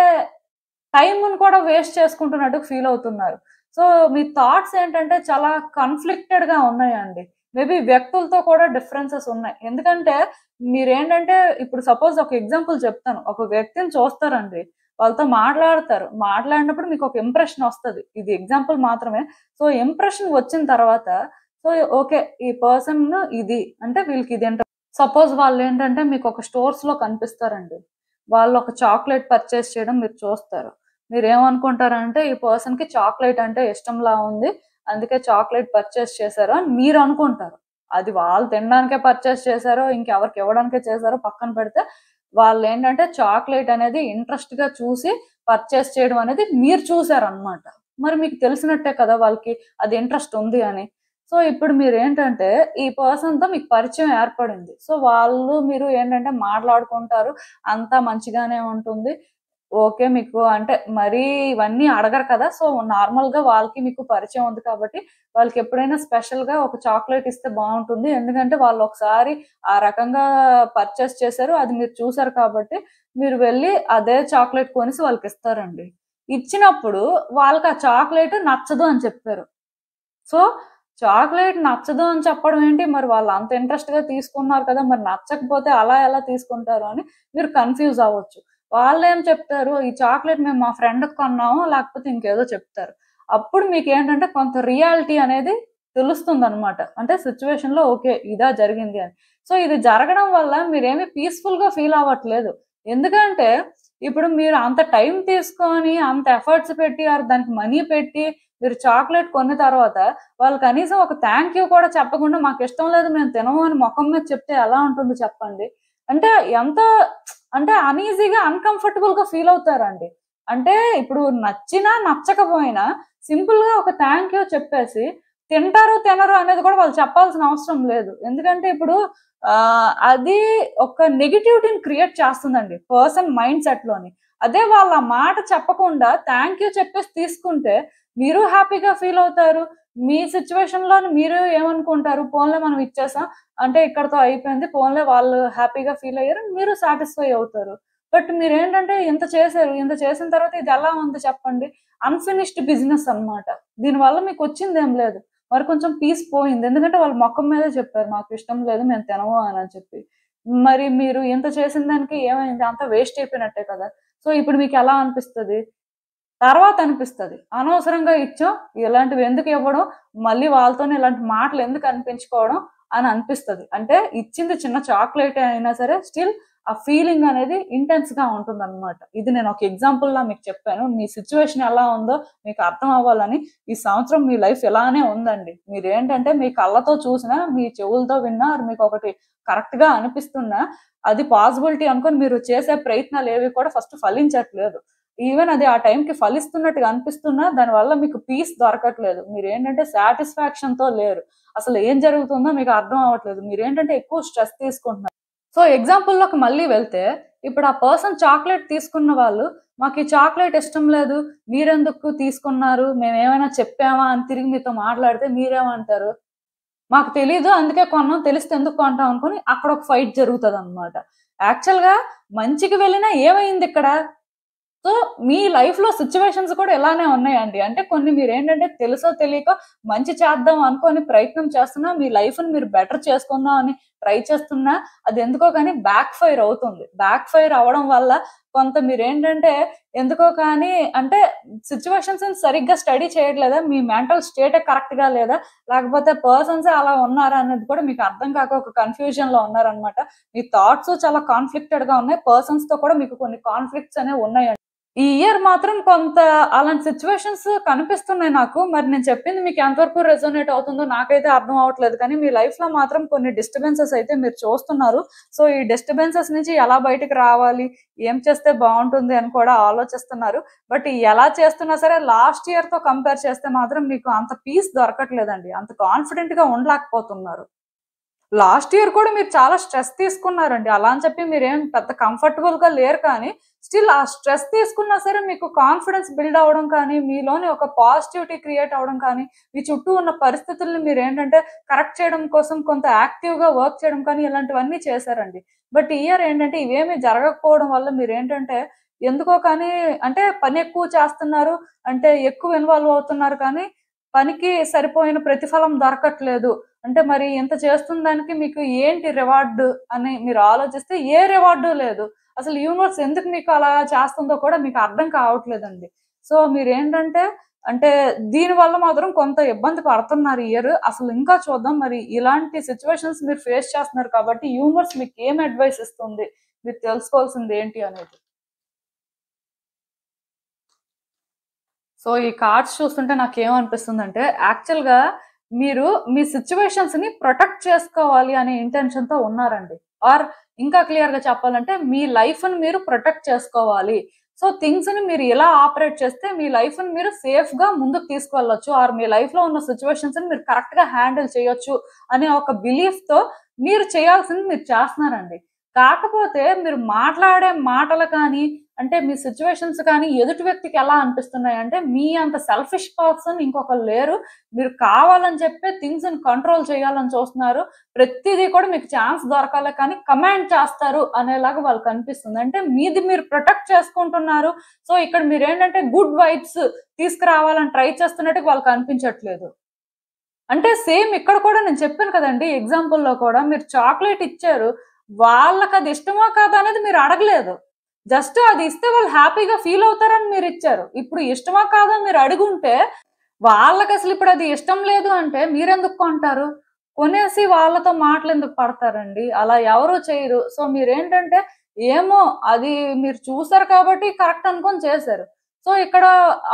టైంను కూడా వేస్ట్ చేసుకుంటున్నట్టు ఫీల్ అవుతున్నారు. సో మీ థాట్స్ ఏంటంటే చాలా కన్‌ఫ్లిక్టెడ్ గా ఉన్నాయండి. మేబీ వ్యక్తులతో కూడా డిఫరెన్సెస్ ఉన్నాయి. ఎందుకంటే మీరేంటంటే ఇప్పుడు సపోజ్ ఒక ఎగ్జాంపుల్ చెప్తాను. ఒక వ్యక్తిని చూస్తారండి, వాళ్ళతో మాట్లాడతారు. మాట్లాడినప్పుడు మీకు ఒక ఇంప్రెషన్ వస్తది. ఇది ఎగ్జాంపుల్ మాత్రమే. సో ఇంప్రెషన్ వచ్చిన తర్వాత సో ఓకే, ఈ పర్సన్ ఇది అంటే వీళ్ళకి ఇది అంటే సపోజ్ వాళ్ళు ఏంటంటే మీకు ఒక స్టోర్స్ లో కనిపిస్తారండి. వాళ్ళు ఒక చాక్లెట్ పర్చేస్ చేయడం మీరు చూస్తారు. మీరేమనుకుంటారంటే ఈ పర్సన్ కి చాక్లెట్ అంటే ఇష్టంలా ఉంది, అందుకే చాక్లెట్ పర్చేస్ చేశారు అని మీరు అనుకుంటారు. అది వాళ్ళు తినడానికే పర్చేస్ చేశారో ఇంకెవరికి ఇవ్వడానికే చేశారో పక్కన పెడితే, వాళ్ళు ఏంటంటే చాక్లెట్ అనేది ఇంట్రెస్ట్ గా చూసి పర్చేస్ చేయడం అనేది మీరు చూసారనమాట. మరి మీకు తెలిసినట్టే కదా వాళ్ళకి అది ఇంట్రెస్ట్ ఉంది అని. సో ఇప్పుడు మీరు ఏంటంటే ఈ పర్సన్ తో మీకు పరిచయం ఏర్పడింది. సో వాళ్ళు మీరు ఏంటంటే మాట్లాడుకుంటారు, అంతా మంచిగానే ఉంటుంది. ఓకే. మీకు అంటే మరీ ఇవన్నీ అడగరు కదా! సో, నార్మల్‌గా వాళ్ళకి మీకు పరిచయం ఉంది కాబట్టి, వాళ్ళకెప్పుడైనా స్పెషల్‌గా ఒక చాక్లేట్ ఇస్తే బావుంటుంది. ఎందుకంటే, వాళ్ళొకసారి ఆ రకంగా పర్చేస్ చేశారు. అది మీరు చూసారు కాబట్టి, మీరు వెళ్లి అదే చాక్లేట్ కొనేసి వాళ్ళకిస్తారండి. ఇచ్చినప్పుడు వాళ్ళకి ఆ చాక్లేట్ నచ్చదు అని చెప్పారు. సో, చాక్లేట్ నచ్చదు అని చెప్పడం ఏంటి? మరి వాళ్ళు అంత ఇంట్రెస్ట్‌గా తీసుకున్నారు కదా! మరి నచ్చకపోతే అలా ఎలా తీసుకుంటారు అని మీరు కన్‌ఫ్యూజ్ అవ్వచ్చు. వాళ్ళేం చెప్తారు, ఈ చాక్లేట్ మేము మా ఫ్రెండ్‌కి కొన్నాము, లేకపోతే ఇంకేదో చెప్తారు. అప్పుడు మీకేంటంటే కొంత రియాలిటీ అనేది తెలుస్తుందనమాట. అంటే సిట్యుయేషన్‌లో ఓకే. ఇదా జరిగింది అని. సో, ఇది జరగడం వల్ల మీరేమి పీస్‌ఫుల్‌గా ఫీల్ అవ్వట్లేదు. ఎందుకంటే, ఇప్పుడు మీరు అంత టైం తీసుకొని, అంత ఎఫర్ట్స్ పెట్టి, ఆర్ దానికి మనీ పెట్టి, మీరు చాక్లేట్ కొన్న తర్వాత, వాళ్ళు కనీసం ఒక థాంక్ యూ కూడా చెప్పకుండా, మాకిష్టం లేదు మేము తినము అని మొఖం మీద చెప్తే ఎలా ఉంటుంది చెప్పండి? అంటే ఎంత అంటే అనీజీగా, అన్‌కంఫర్టబుల్‌గా ఫీల్ అవుతారండి. అంటే ఇప్పుడు నచ్చినా, నచ్చకపోయినా సింపుల్‌గా ఒక థాంక్ యూ చెప్పేసి తింటారో, తినరో అనేది కూడా వాళ్ళు చెప్పాల్సిన అవసరం లేదు. ఎందుకంటే ఇప్పుడు అది ఒక నెగటివిటీని క్రియేట్ చేస్తుందండి పర్సన్ మైండ్ సెట్‌లోని. అదే వాళ్ళు ఆ మాట చెప్పకుండా థాంక్ యూ చెప్పేసి తీసుకుంటే మీరు హ్యాపీగా ఫీల్ అవుతారు. మీ సిట్యుయేషన్‌లోని మీరు ఏమనుకుంటారు? పోన్లే మనం ఇచ్చేసాం. అంటే ఇక్కడితో అయిపోయింది. పోన్లే వాళ్ళు హ్యాపీగా ఫీల్ అయ్యారు. మీరు సాటిస్ఫై అవుతారు. బట్ మీరేంటంటే ఇంత చేశారు. ఇంత చేసిన తర్వాత ఇది ఎలా ఉంది చెప్పండి? అన్‌ఫినిష్డ్ బిజినెస్ అన్నమాట. దీనివల్ల మీకొచ్చిందేం లేదు. మరి కొంచెం పీస్ పోయింది. ఎందుకంటే వాళ్ళు మొఖం మీదే చెప్పారు. మాకిష్టం లేదు. మేము తినము అని చెప్పి. మరి మీరు ఇంత చేసిన దానికి ఏమైంది? అంతా వేస్ట్ అయిపోయినట్టే కదా! సో, ఇప్పుడు మీకెలా అనిపిస్తది? తర్వాత అనిపిస్తది. అనవసరంగా ఇచ్చాం. ఇలాంటివి ఎందుకు ఇవ్వడం? మళ్ళీ వాళ్ళతోనే ఇలాంటి మాటలు ఎందుకు అనిపించుకోవడం అని అనిపిస్తది. అంటే ఇచ్చింది చిన్న చాక్లేటే అయినా సరే స్టిల్ ఆ ఫీలింగ్ అనేది ఇంటెన్స్‌గా ఉంటుందన్నమాట. ఇది నేను ఒక ఎగ్జాంపుల్‌లా మీకు చెప్పాను. మీ సిట్యుయేషన్ ఎలా ఉందో మీకు అర్థం అవ్వాలని. ఈ సంవత్సరం మీ లైఫ్ ఇలానే ఉందండి. మీరేంటంటే మీ కళ్ళతో చూసినా, మీ చెవులతో విన్నా, మీకొకటి కరెక్ట్‌గా అనిపిస్తున్నా అది పాసిబిలిటీ అనుకోని మీరు చేసే ప్రయత్నాలేవి కూడా ఫస్ట్ ఫలించట్లేదు. ఈవెన్ అది ఆ టైంకి ఫలిస్తున్నట్టుగా అనిపిస్తున్నా, దానివల్ల మీకు పీస్ దొరకట్లేదు. మీరేంటంటే సాటిస్ఫాక్షన్‌తో లేరు. అసలు ఏం జరుగుతుందో మీకు అర్థం అవ్వట్లేదు. మీరేంటంటే ఎక్కువ స్ట్రెస్ తీసుకుంటున్నారు. సో, ఎగ్జాంపుల్‌లోకి మళ్ళీ వెళ్తే, ఇప్పుడు ఆ పర్సన్ చాక్లేట్ తీసుకున్న వాళ్ళు, "మాకీ చాక్లేట్ ఇష్టం లేదు. మీరెందుకు తీసుకున్నారు? మేమేమైనా చెప్పామా?" అని తిరిగి మీతో మాట్లాడితే మీరేమంటారు? "మాకు తెలీదు. అందుకే కొన్నాం. తెలిస్తే ఎందుకు కొంటాం" అనుకోని అక్కడొక ఫైట్ జరుగుతదనమాట. యాక్చువల్‌గా మంచికి వెళ్ళినా ఏమైందిక్కడ? సో, మీ లైఫ్‌లో సిట్యుయేషన్స్ కూడా ఇలానే ఉన్నాయండి. అంటే కొన్ని మీరేంటంటే తెలుసో తెలియకో మంచి చేద్దాం అనుకోని ప్రయత్నం చేస్తున్నా, మీ లైఫ్‌ని మీరు బెటర్ చేసుకుందాం అని ట్రై చేస్తున్నా, అదెందుకో గాని బ్యాక్ ఫైర్ అవుతుంది. బ్యాక్ ఫైర్ అవ్వడం వల్ల కొంత మీరేంటంటే ఎందుకో కానీ అంటే సిట్యుయేషన్స్‌ని సరిగ్గా స్టడీ చేయట్లేదా? మీ మెంటల్ స్టేటే కరెక్ట్‌గా లేదా? లేకపోతే పర్సన్సే అలా ఉన్నారా? అనేది కూడా మీకు అర్థం కాక ఒక కన్‌ఫ్యూజన్‌లో ఉన్నారనమాట. మీ థాట్స్ చాలా కాన్‌ఫ్లిక్టెడ్‌గా ఉన్నాయి. పర్సన్స్‌తో కూడా మీకు కొన్ని కాన్‌ఫ్లిక్ట్స్ అనేవి ఉన్నాయండి. ఈ ఇయర్ మాత్రం కొంత అలాంటి సిట్యుయేషన్స్ కనిపిస్తున్నాయి నాకు. మరి నేను చెప్పింది మీకు ఎంతవరకు రెసొనేట్ అవుతుందో నాకైతే అర్థం అవ్వట్లేదు. కానీ మీ లైఫ్‌లో మాత్రం కొన్ని డిస్టర్బెన్సెస్ అయితే మీరు చూస్తున్నారు. సో, ఈ డిస్టర్బెన్సెస్ నుంచి ఎలా బయటికి రావాలి? ఏం చేస్తే బావుంటుంది అని కూడా ఆలోచిస్తున్నారు. బట్ ఎలా చేస్తున్నా సరే లాస్ట్ ఇయర్‌తో కంపేర్ చేస్తే మాత్రం మీకు అంత పీస్ దొరకట్లేదండి. అంత కాన్ఫిడెంట్‌గా ఉండలేకపోతున్నారు. లాస్ట్ ఇయర్ కూడా మీరు చాలా స్ట్రెస్ తీసుకున్నారండి. అలా అని చెప్పి మీరేం పెద్ద కంఫర్టబుల్‌గా లేరు కానీ, స్టిల్ ఆ స్ట్రెస్ తీసుకున్నా సరే మీకు కాన్ఫిడెన్స్ బిల్డ్ అవ్వడం కానీ, మీలోని ఒక పాజిటివిటీ క్రియేట్ అవ్వడం కానీ, మీ చుట్టూ ఉన్న పరిస్థితుల్ని మీరేంటంటే కరెక్ట్ చేయడం కోసం కొంత యాక్టివ్‌గా వర్క్ చేయడం కానీ, ఇలాంటివన్నీ చేశారండి. బట్ ఈ ఇయర్ ఏంటంటే ఇవేమీ జరగకపోవడం వల్ల మీరేంటంటే ఎందుకో కానీ అంటే పని ఎక్కువ చేస్తున్నారు. అంటే ఎక్కువ ఇన్వాల్వ్ అవుతున్నారు కానీ, పనికి సరిపోయిన ప్రతిఫలం దొరకట్లేదు. అంటే మరి ఇంత చేస్తున్న దానికి మీకు ఏంటి రివార్డ్ అని మీరు ఆలోచిస్తే ఏ రివార్డు లేదు. అసలు యూనివర్స్ ఎందుకు మీకు అలా చేస్తుందో కూడా మీకు అర్థం కావట్లేదండి. సో, మీరేంటంటే అంటే దీని వల్ల మాత్రం కొంత ఇబ్బంది పడుతున్నారు ఈ ఇయర్. అసలు ఇంకా చూద్దాం మరి ఇలాంటి సిట్యుయేషన్స్ మీరు ఫేస్ చేస్తున్నారు కాబట్టి యూనివర్స్ మీకు ఏం అడ్వైస్ ఇస్తుంది? మీరు తెలుసుకోవాల్సింది ఏంటి అనేది? సో ఈ కార్డ్స్ చూస్తుంటే నాకేమనిపిస్తుందంటే యాక్చువల్‌గా మీరు మీ సిట్యుయేషన్స్‌ని ప్రొటెక్ట్ చేసుకోవాలి అనే ఇంటెన్షన్‌తో ఉన్నారండి. ఆర్ ఇంకా క్లియర్‌గా చెప్పాలంటే మీ లైఫ్‌ని మీరు ప్రొటెక్ట్ చేసుకోవాలి. సో థింగ్స్‌ని మీరు ఎలా ఆపరేట్ చేస్తే మీ లైఫ్‌ని మీరు సేఫ్‌గా ముందుకు తీసుకెళ్ళొచ్చు. ఆర్ మీ లైఫ్‌లో ఉన్న సిట్యుయేషన్స్‌ని మీరు కరెక్ట్‌గా హ్యాండిల్ చేయొచ్చు అనే ఒక బిలీఫ్‌తో మీరు చేయాల్సింది మీరు చేస్తున్నారండి. కాకపోతే మీరు మాట్లాడే మాటలు కానీ అంటే మీ సిట్యుయేషన్స్ కానీ ఎదుటి వ్యక్తికి ఎలా అనిపిస్తున్నాయంటే, మీ అంత సెల్ఫిష్ పర్సన్ ఇంకొకళ్ళు లేరు. మీరు కావాలని చెప్పే థింగ్స్‌ని కంట్రోల్ చేయాలని చూస్తున్నారు. ప్రతిదీ కూడా మీకు ఛాన్స్ దొరకాలి కానీ కమాండ్ చేస్తారు అనేలాగా వాళ్ళకనిపిస్తుంది. అంటే మీది మీరు ప్రొటెక్ట్ చేసుకుంటున్నారు. సో, ఇక్కడ మీరేంటంటే గుడ్ వైబ్స్ తీసుకురావాలని ట్రై చేస్తున్నట్టుగా వాళ్ళకనిపించట్లేదు. అంటే సేమ్ ఇక్కడ కూడా నేను చెప్పాను కదండీ! ఎగ్జాంపుల్‌లో కూడా మీరు చాక్లేట్ ఇచ్చారు. వాళ్ళకది ఇష్టమా కాదా అనేది మీరు అడగలేదు. జస్ట్ అది ఇస్తే వాళ్ళు హ్యాపీగా ఫీల్ అవుతారని మీరిచ్చారు. ఇప్పుడు ఇష్టమా కాదా మీరు అడిగుంటే, వాళ్ళకసలు ఇప్పుడది ఇష్టం లేదు అంటే మీరెందుకు కొంటారు? కొనేసి వాళ్ళతో మాటలెందుకు పడతారండి? అలా ఎవరు చేయరు. సో, మీరేంటంటే ఏమో అది మీరు చూసారు కాబట్టి కరెక్ట్ అనుకోని చేశారు. సో, ఇక్కడ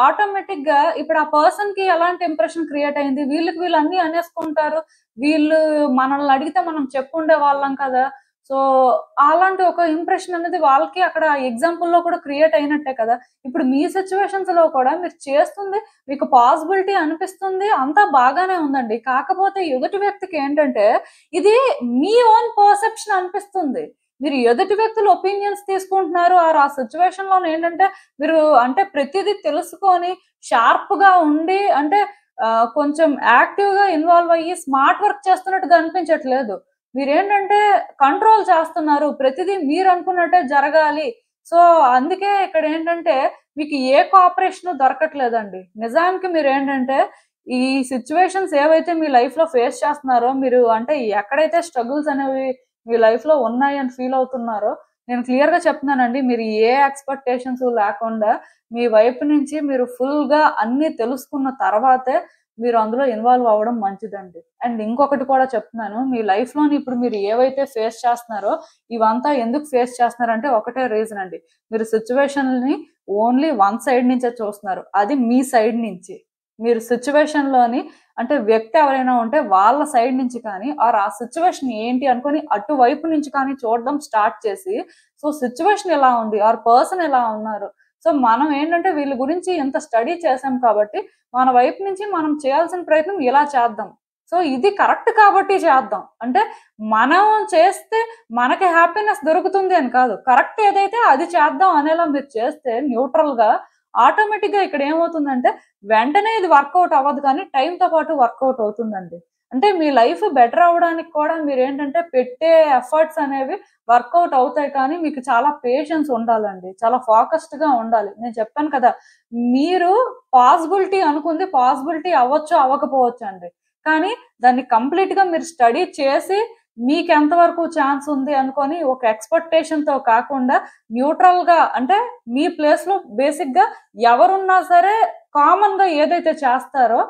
ఆటోమేటిక్‌గా ఇప్పుడు ఆ పర్సన్‌కి ఎలాంటి ఇంప్రెషన్ క్రియేట్ అయింది? వీళ్ళకి వీళ్ళు అన్నీ అనేసుకుంటారు. వీళ్ళు మనల్ని అడిగితే మనం చెప్పుండే వాళ్ళం కదా! సో, అలాంటి ఒక ఇంప్రెషన్ అనేది వాళ్ళకి అక్కడ ఎగ్జాంపుల్‌లో కూడా క్రియేట్ అయినట్టే కదా! ఇప్పుడు మీ సిట్యుయేషన్స్‌లో కూడా మీరు చేస్తుంది మీకు పాసిబిలిటీ అనిపిస్తుంది. అంతా బాగానే ఉందండి. కాకపోతే ఎదుటి వ్యక్తికి ఏంటంటే ఇది మీ ఓన్ పర్సెప్షన్ అనిపిస్తుంది. మీరు ఎదుటి వ్యక్తుల ఒపీనియన్స్ తీసుకుంటున్నారు. ఆర్ ఆ సిట్యుయేషన్‌లోనే ఏంటంటే మీరు అంటే ప్రతిదీ తెలుసుకొని షార్ప్‌గా ఉండి అంటే కొంచెం యాక్టివ్‌గా ఇన్వాల్వ్ అయ్యి స్మార్ట్ వర్క్ చేస్తున్నట్టుగా అనిపించట్లేదు. మీరేంటంటే కంట్రోల్ చేస్తున్నారు. ప్రతిదీ మీరనుకున్నట్టే జరగాలి. సో, అందుకే ఇక్కడేంటంటే మీకు ఏ కోఆపరేషను దొరకట్లేదండి. నిజానికి మీరేంటంటే ఈ సిట్యుయేషన్స్ ఏవైతే మీ లైఫ్‌లో ఫేస్ చేస్తున్నారో మీరు అంటే ఎక్కడైతే స్ట్రగుల్స్ అనేవి మీ లైఫ్‌లో ఉన్నాయని ఫీల్ అవుతున్నారో నేను క్లియర్‌గా చెప్తున్నానండి. మీరు ఏ ఎక్స్‌పెక్టేషన్స్ లేకుండా మీ వైపు నుంచి మీరు ఫుల్‌గా అన్నీ తెలుసుకున్న తర్వాతే మీరు అందులో ఇన్వాల్వ్ అవ్వడం మంచిదండి. అండ్ ఇంకొకటి కూడా చెప్తున్నాను. మీ లైఫ్‌లోని ఇప్పుడు మీరు ఏవైతే ఫేస్ చేస్తున్నారో, ఇవంతా ఎందుకు ఫేస్ చేస్తున్నారంటే ఒకటే రీజన్ అండి. మీరు సిట్యుయేషన్‌ని ఓన్లీ వన్ సైడ్ నుంచే చూస్తున్నారు. అది మీ సైడ్ నుంచి. మీరు సిట్యుయేషన్‌లోని అంటే వ్యక్తి ఎవరైనా ఉంటే వాళ్ళ సైడ్ నుంచి కానీ ఆర్ ఆ సిట్యుయేషన్ ఏంటి అనుకోని అటువైపు నుంచి కానీ చూడడం స్టార్ట్ చేసి, సో, సిట్యుయేషన్ ఎలా ఉంది? ఆర్ పర్సన్ ఎలా ఉన్నారు? సో, మనం ఏంటంటే వీళ్ళ గురించి ఇంత స్టడీ చేసాం కాబట్టి మన వైపు నుంచి మనం చేయాల్సిన ప్రయత్నం ఇలా చేద్దాం. సో, ఇది కరెక్ట్ కాబట్టి చేద్దాం. అంటే మనం చేస్తే మనకి హ్యాపీనెస్ దొరుకుతుంది అని కాదు. కరెక్ట్ ఏదైతే అది చేద్దాం అనేలా మీరు చేస్తే న్యూట్రల్‌గా ఆటోమేటిక్‌గా ఇక్కడ ఏమవుతుందంటే వెంటనే ఇది వర్కౌట్ అవ్వదు కానీ టైమ్‌తో పాటు వర్కౌట్ అవుతుందండి. అంటే మీ లైఫ్ బెటర్ అవ్వడానికి కూడా మీరేంటంటే పెట్టే ఎఫర్ట్స్ అనేవి వర్కౌట్ అవుతాయి కానీ మీకు చాలా పేషెన్స్ ఉండాలండి. చాలా ఫోకస్డ్‌గా ఉండాలి. నేను చెప్పాను కదా! మీరు పాసిబిలిటీ అనుకుంది పాసిబిలిటీ అవ్వచ్చు, అవ్వకపోవచ్చండి. కానీ దాన్ని కంప్లీట్‌గా మీరు స్టడీ చేసి మీకెంత వరకు ఛాన్స్ ఉంది అనుకోని ఒక ఎక్స్‌పెక్టేషన్‌తో కాకుండా న్యూట్రల్‌గా అంటే మీ ప్లేస్‌లో బేసిక్‌గా ఎవరున్నా సరే కామన్‌గా ఏదైతే చేస్తారో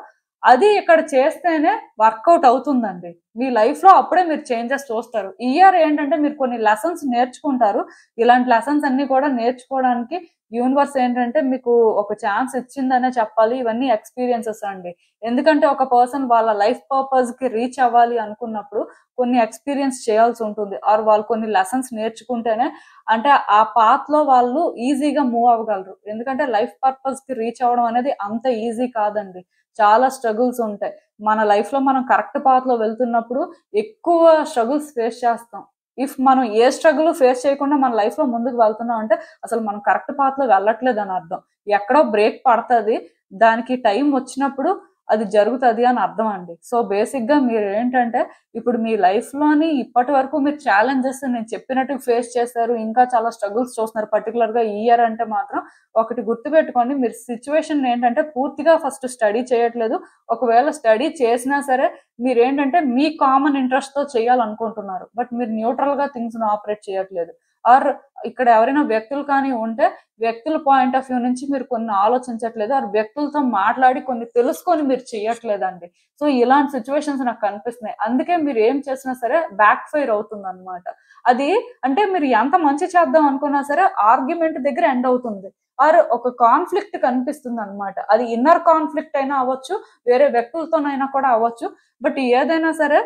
అది ఇక్కడ చేస్తేనే వర్కౌట్ అవుతుందండి. మీ లైఫ్‌లో అప్పుడే మీరు చేంజెస్ చూస్తారు. ఈ ఇయర్ ఏంటంటే మీరు కొన్ని లెసన్స్ నేర్చుకుంటారు. ఇలాంటి లెసన్స్ అన్నీ కూడా నేర్చుకోవడానికి యూనివర్స్ ఏంటంటే మీకు ఒక ఛాన్స్ ఇచ్చిందనే చెప్పాలి. ఇవన్నీ ఎక్స్‌పీరియన్సెస్ అండి. ఎందుకంటే ఒక పర్సన్ వాళ్ళ లైఫ్ పర్పస్‌కి రీచ్ అవ్వాలి అనుకున్నప్పుడు కొన్ని ఎక్స్‌పీరియన్స్ చేయాల్సుంటుంది. ఆర్ వాళ్ళు కొన్ని లెసన్స్ నేర్చుకుంటేనే అంటే ఆ పాత్‌లో వాళ్ళు ఈజీగా మూవ్ అవ్వగలరు. ఎందుకంటే లైఫ్ పర్పస్‌కి రీచ్ అవ్వడం అనేది అంత ఈజీ కాదండి. చాలా స్ట్రగుల్స్ ఉంటాయి. మన లైఫ్‌లో మనం కరెక్ట్ పాత్‌లో వెళ్తున్నప్పుడు ఎక్కువ స్ట్రగుల్స్ ఫేస్ చేస్తాం. ఇఫ్ మనం ఏ స్ట్రగుల్ ఫేస్ చేయకుండా మన లైఫ్‌లో ముందుకు వెళ్తున్నాం అంటే అసలు మనం కరెక్ట్ పాత్‌లో వెళ్ళట్లేదని అర్థం. ఎక్కడో బ్రేక్ పడతది. దానికి టైం వచ్చినప్పుడు అది జరుగుతది అని అర్థం అండి. సో, బేసిక్‌గా మీరేంటంటే ఇప్పుడు మీ లైఫ్‌లోని ఇప్పటి వరకు మీరు ఛాలెంజెస్ నేను చెప్పినట్టు ఫేస్ చేశారు. ఇంకా చాలా స్ట్రగుల్స్ చూస్తున్నారు. పర్టిక్యులర్‌గా ఈ ఇయర్ అంటే మాత్రం ఒకటి గుర్తుపెట్టుకోండి. మీరు సిట్యుయేషన్ ఏంటంటే పూర్తిగా ఫస్ట్ స్టడీ చేయట్లేదు. ఒకవేళ స్టడీ చేసినా సరే మీరేంటంటే మీ కామన్ ఇంట్రెస్ట్‌తో చేయాలనుకుంటున్నారు. బట్ మీరు న్యూట్రల్‌గా థింగ్స్‌ని ఆపరేట్ చేయట్లేదు. ఆర్ ఇక్కడ ఎవరైనా వ్యక్తులు కానీ ఉంటే వ్యక్తుల పాయింట్ ఆఫ్ వ్యూ నుంచి మీరు కొన్ని ఆలోచించట్లేదు. ఆర్ వ్యక్తులతో మాట్లాడి కొన్ని తెలుసుకొని మీరు చెయ్యట్లేదండి. సో, ఇలాంటి సిట్యుయేషన్స్ నాకు కనిపిస్తున్నాయి. అందుకే మీరు ఏం చేసినా సరే బ్యాక్ ఫైర్ అవుతుందన్నమాట. అది అంటే మీరు ఎంత మంచి చేద్దాం అనుకున్నా సరే ఆర్గ్యుమెంట్ దగ్గర ఎండ్ అవుతుంది. ఆర్ ఒక కాన్ఫ్లిక్ట్ కనిపిస్తుంది అనమాట. అది ఇన్నర్ కాన్ఫ్లిక్ట్ అయినా అవ్వచ్చు, వేరే వ్యక్తులతోనైనా కూడా అవ్వచ్చు. బట్ ఏదైనా సరే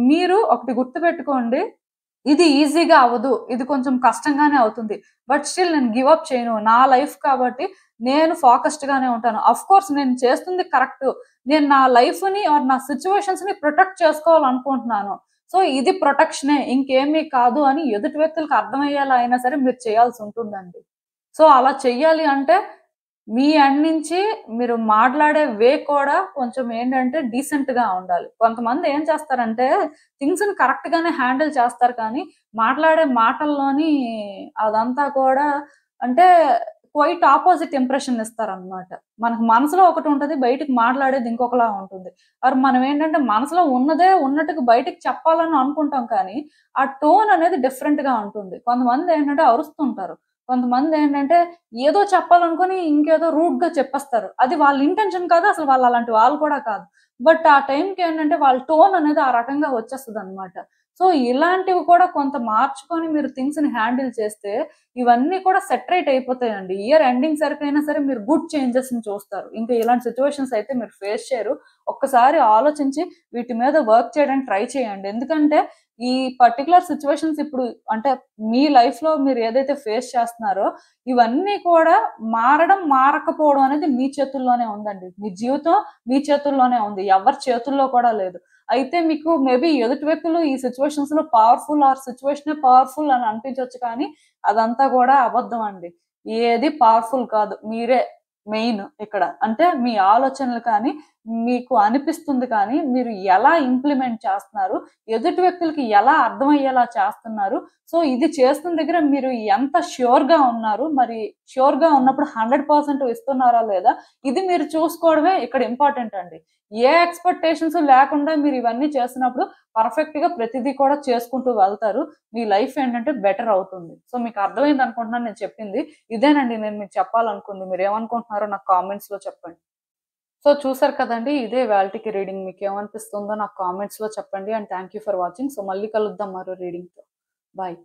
మీరు ఒకటి గుర్తుపెట్టుకోండి, ఇది ఈజీగా అవ్వదు, ఇది కొంచెం కష్టంగానే అవుతుంది. బట్ స్టిల్ నేను గివ్ అప్ చేయను. నా లైఫ్ కాబట్టి నేను ఫోకస్డ్ గానే ఉంటాను. అఫ్ కోర్స్ నేను చేస్తుంది కరెక్ట్. నేను నా లైఫ్ ని ఆర్ నా సిచ్యువేషన్స్ ని ప్రొటెక్ట్ చేసుకోవాలనుకుంటున్నాను. సో ఇది ప్రొటెక్షనే, ఇంకేమీ కాదు అని ఎదుటి వ్యక్తులకు అర్థమయ్యేలా అయినా సరే మీరు చేయాల్సి ఉంటుందండి. సో అలా చెయ్యాలి అంటే మీ ఎండ్ నుంచి మీరు మాట్లాడే వే కూడా కొంచెం ఏంటంటే డీసెంట్ గా ఉండాలి. కొంతమంది ఏం చేస్తారంటే థింగ్స్ ని కరెక్ట్ గానే హ్యాండిల్ చేస్తారు, కానీ మాట్లాడే మాటల్లోని అదంతా కూడా అంటే క్వైట్ ఆపోజిట్ ఇంప్రెషన్ ఇస్తారనమాట. మనకు మనసులో ఒకటి ఉంటది, బయటికి మాట్లాడేది ఇంకొకలా ఉంటుంది. మరి మనం ఏంటంటే మనసులో ఉన్నదే ఉన్నట్టుగా బయటికి చెప్పాలని అనుకుంటాం, కానీ ఆ టోన్ అనేది డిఫరెంట్ గా ఉంటుంది. కొంతమంది ఏంటంటే అరుస్తుంటారు, కొంతమంది ఏంటంటే ఏదో చెప్పాలనుకుని ఇంకేదో రూట్ గా చెప్పేస్తారు. అది వాళ్ళ ఇంటెన్షన్ కాదు, అసలు వాళ్ళు అలాంటి వాళ్ళు కూడా కాదు. బట్ ఆ టైంకి ఏంటంటే వాళ్ళ టోన్ అనేది ఆ రకంగా వచ్చేస్తుంది అనమాట. సో ఇలాంటివి కూడా కొంత మార్చుకొని మీరు థింగ్స్ ని హ్యాండిల్ చేస్తే ఇవన్నీ కూడా సెటరేట్ అయిపోతాయండి. ఇయర్ ఎండింగ్ సరికైనా సరే మీరు గుడ్ చేంజెస్ ని చూస్తారు. ఇంకా ఇలాంటి సిచ్యువేషన్స్ అయితే మీరు ఫేస్ చేయరు. ఒక్కసారి ఆలోచించి వీటి మీద వర్క్ చేయడానికి ట్రై చేయండి. ఎందుకంటే ఈ పర్టికులర్ సిచ్యువేషన్స్ ఇప్పుడు అంటే మీ లైఫ్ లో మీరు ఏదైతే ఫేస్ చేస్తున్నారో ఇవన్నీ కూడా మారడం మారకపోవడం అనేది మీ చేతుల్లోనే ఉందండి. మీ జీవితం మీ చేతుల్లోనే ఉంది, ఎవరి చేతుల్లో కూడా లేదు. అయితే మీకు మేబీ ఎదుటి వ్యక్తులు ఈ సిచ్యువేషన్స్ లో పవర్ఫుల్ ఆర్ సిచ్యువేషన్ పవర్ఫుల్ అని అనిపించవచ్చు, కానీ అదంతా కూడా అబద్ధం అండి. ఏది పవర్ఫుల్ కాదు, మీరే మెయిన్ ఇక్కడ. అంటే మీ ఆలోచనలు కానీ మీకు అనిపిస్తుంది, కానీ మీరు ఎలా ఇంప్లిమెంట్ చేస్తున్నారు, ఎదుటి వ్యక్తులకి ఎలా అర్థమయ్యేలా చేస్తున్నారు. సో ఇది చేస్తున్న దగ్గర మీరు ఎంత ష్యూర్ గా ఉన్నారు, మరి ష్యూర్ గా ఉన్నప్పుడు 100% ఇస్తున్నారా లేదా, ఇది మీరు చూసుకోవడమే ఇక్కడ ఇంపార్టెంట్ అండి. ఏ ఎక్స్పెక్టేషన్స్ లేకుండా మీరు ఇవన్నీ చేస్తున్నప్పుడు పర్ఫెక్ట్ గా ప్రతిదీ కూడా చేసుకుంటూ వెళ్తారు. మీ లైఫ్ ఏంటంటే బెటర్ అవుతుంది. సో మీకు అర్థమైంది అనుకుంటున్నాను నేను చెప్పింది. ఇదేనండి నేను మీకు చెప్పాలనుకుంది. మీరు ఏమనుకుంటున్నారో నాకు కామెంట్స్ లో చెప్పండి. సో చూసారు కదండి, ఇదే ఇవాల్టికి రీడింగ్. మీకు ఏమనిపిస్తుందో నాకు కామెంట్స్ లో చెప్పండి. And thank you for watching. So మళ్ళీ కలుద్దాం మరో రీడింగ్ తో. బాయ్.